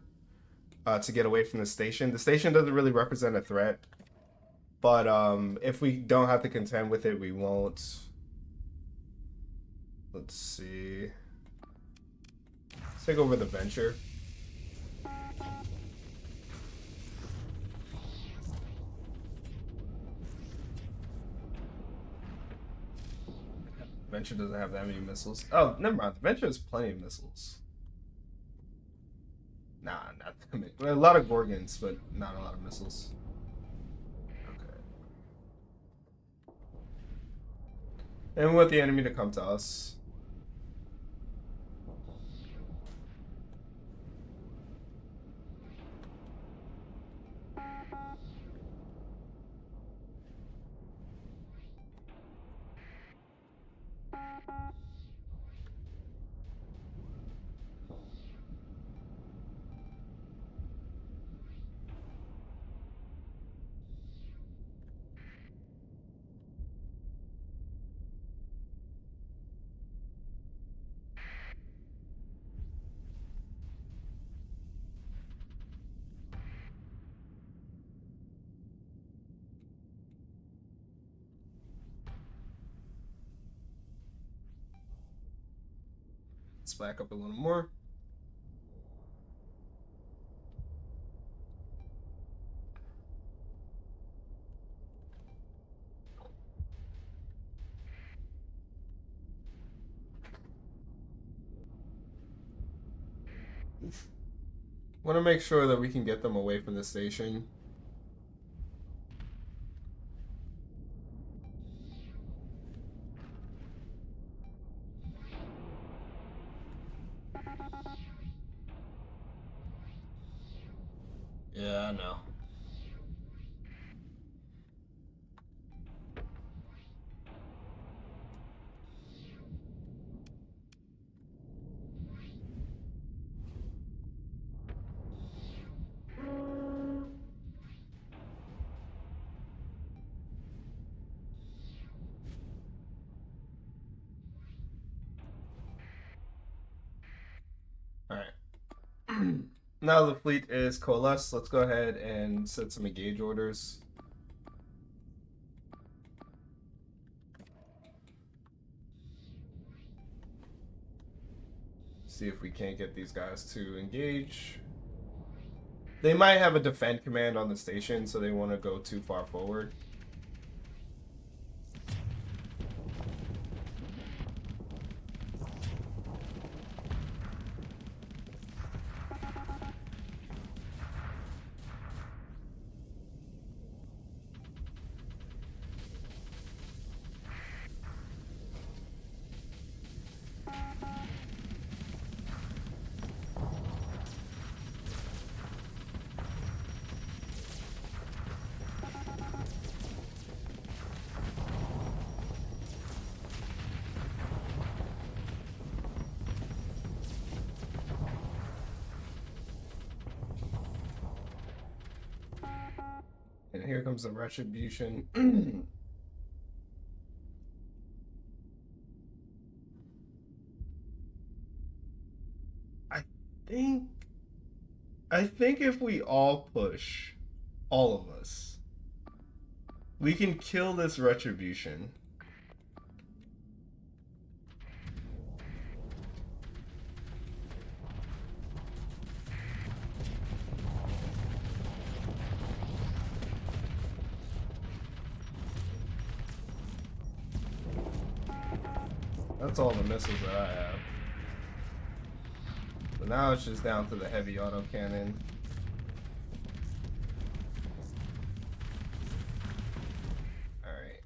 to get away from the station. The station doesn't really represent a threat, but if we don't have to contend with it, we won't. Let's see. Let's take over the venture. Venture doesn't have that many missiles. Oh, never mind. The Venture has plenty of missiles. Nah, not that many. Well, a lot of Gorgons, but not a lot of missiles. Okay. And we want the enemy to come to us. back up a little more. Want to make sure that we can get them away from the station. Yeah, I know. Alright. Now the fleet is coalesced. Let's go ahead and set some engage orders. See if we can't get these guys to engage. They might have a defend command on the station, so they want to go too far forward. And here comes the retribution. I think if we all push, all of us, we can kill this retribution. That's all the missiles that I have. But now it's just down to the heavy autocannon. Alright.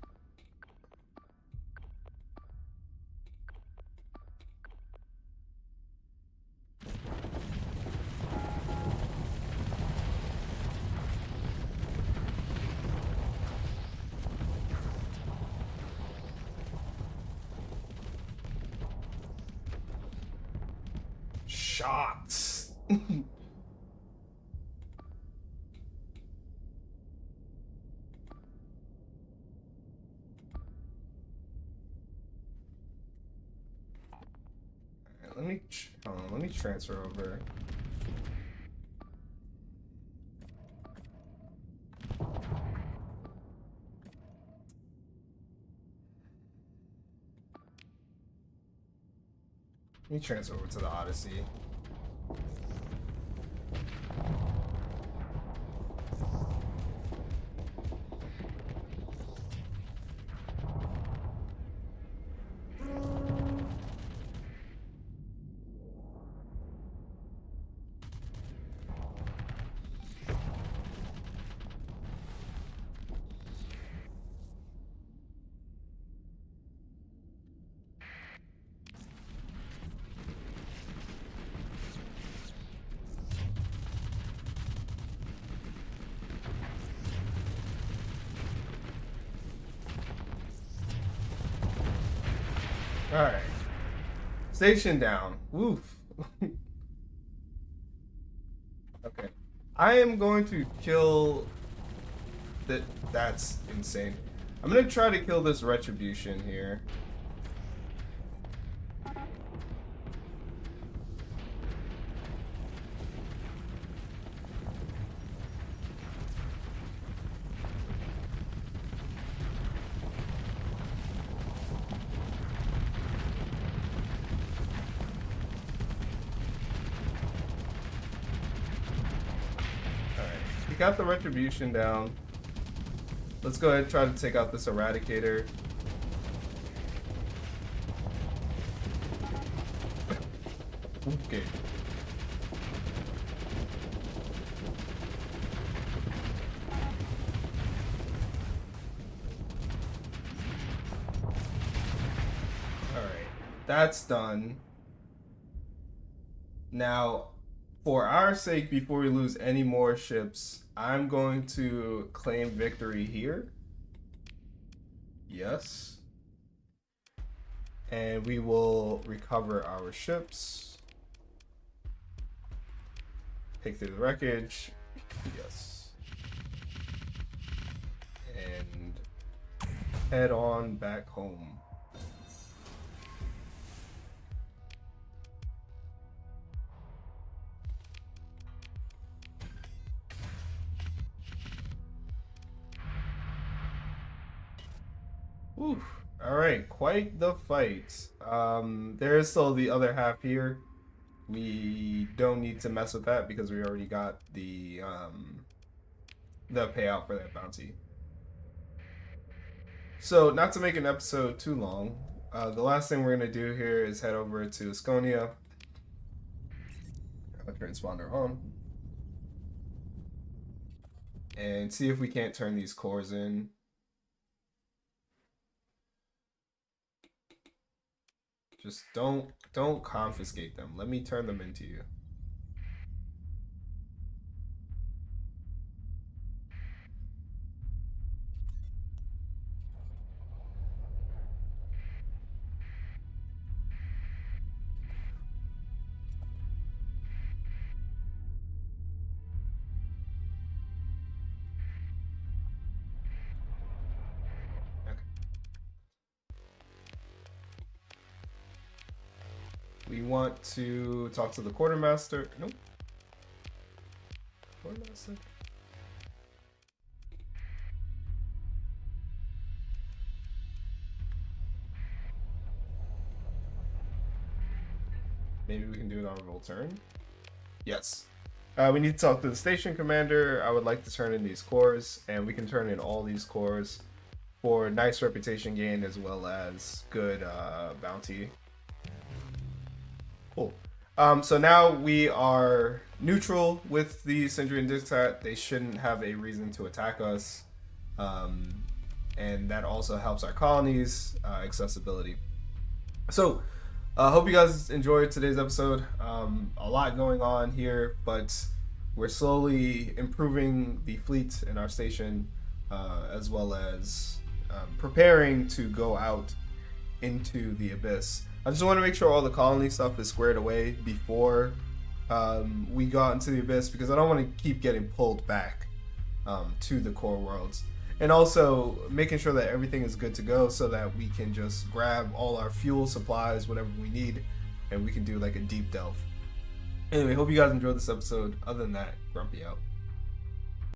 Shots. Let me transfer over. Let me transfer over to the Odyssey. Alright. Station down. Woof. Okay. I am going to kill... That's insane. I'm going to try to kill this retribution here. got the retribution down. Let's go ahead and try to take out this eradicator. Okay. Alright, that's done. Now, for our sake, before we lose any more ships, I'm going to claim victory here. Yes. And we will recover our ships. Take through the wreckage. Yes. And head on back home. Oof. All right, quite the fight. There is still the other half here. We don't need to mess with that because we already got the payout for that bounty. So, not to make an episode too long, the last thing we're gonna do here is head over to Asconia. Transponder on. And see if we can't turn these cores in. Just don't confiscate them. Let me turn them into you. We want to talk to the quartermaster. Nope. Quartermaster. Maybe we can do it on a roll turn. Yes. We need to talk to the station commander. I would like to turn in these cores, and we can turn in all these cores for nice reputation gain as well as good bounty. Cool. So now we are neutral with the Sindrian Dictat. They shouldn't have a reason to attack us. And that also helps our colonies' accessibility. So, hope you guys enjoyed today's episode. A lot going on here, but we're slowly improving the fleet in our station, as well as preparing to go out into the abyss. I just want to make sure all the colony stuff is squared away before we go out into the abyss, because I don't want to keep getting pulled back to the core worlds. And also making sure that everything is good to go so that we can just grab all our fuel supplies, whatever we need, and we can do like a deep delve. Anyway, hope you guys enjoyed this episode. Other than that, Grumpy out.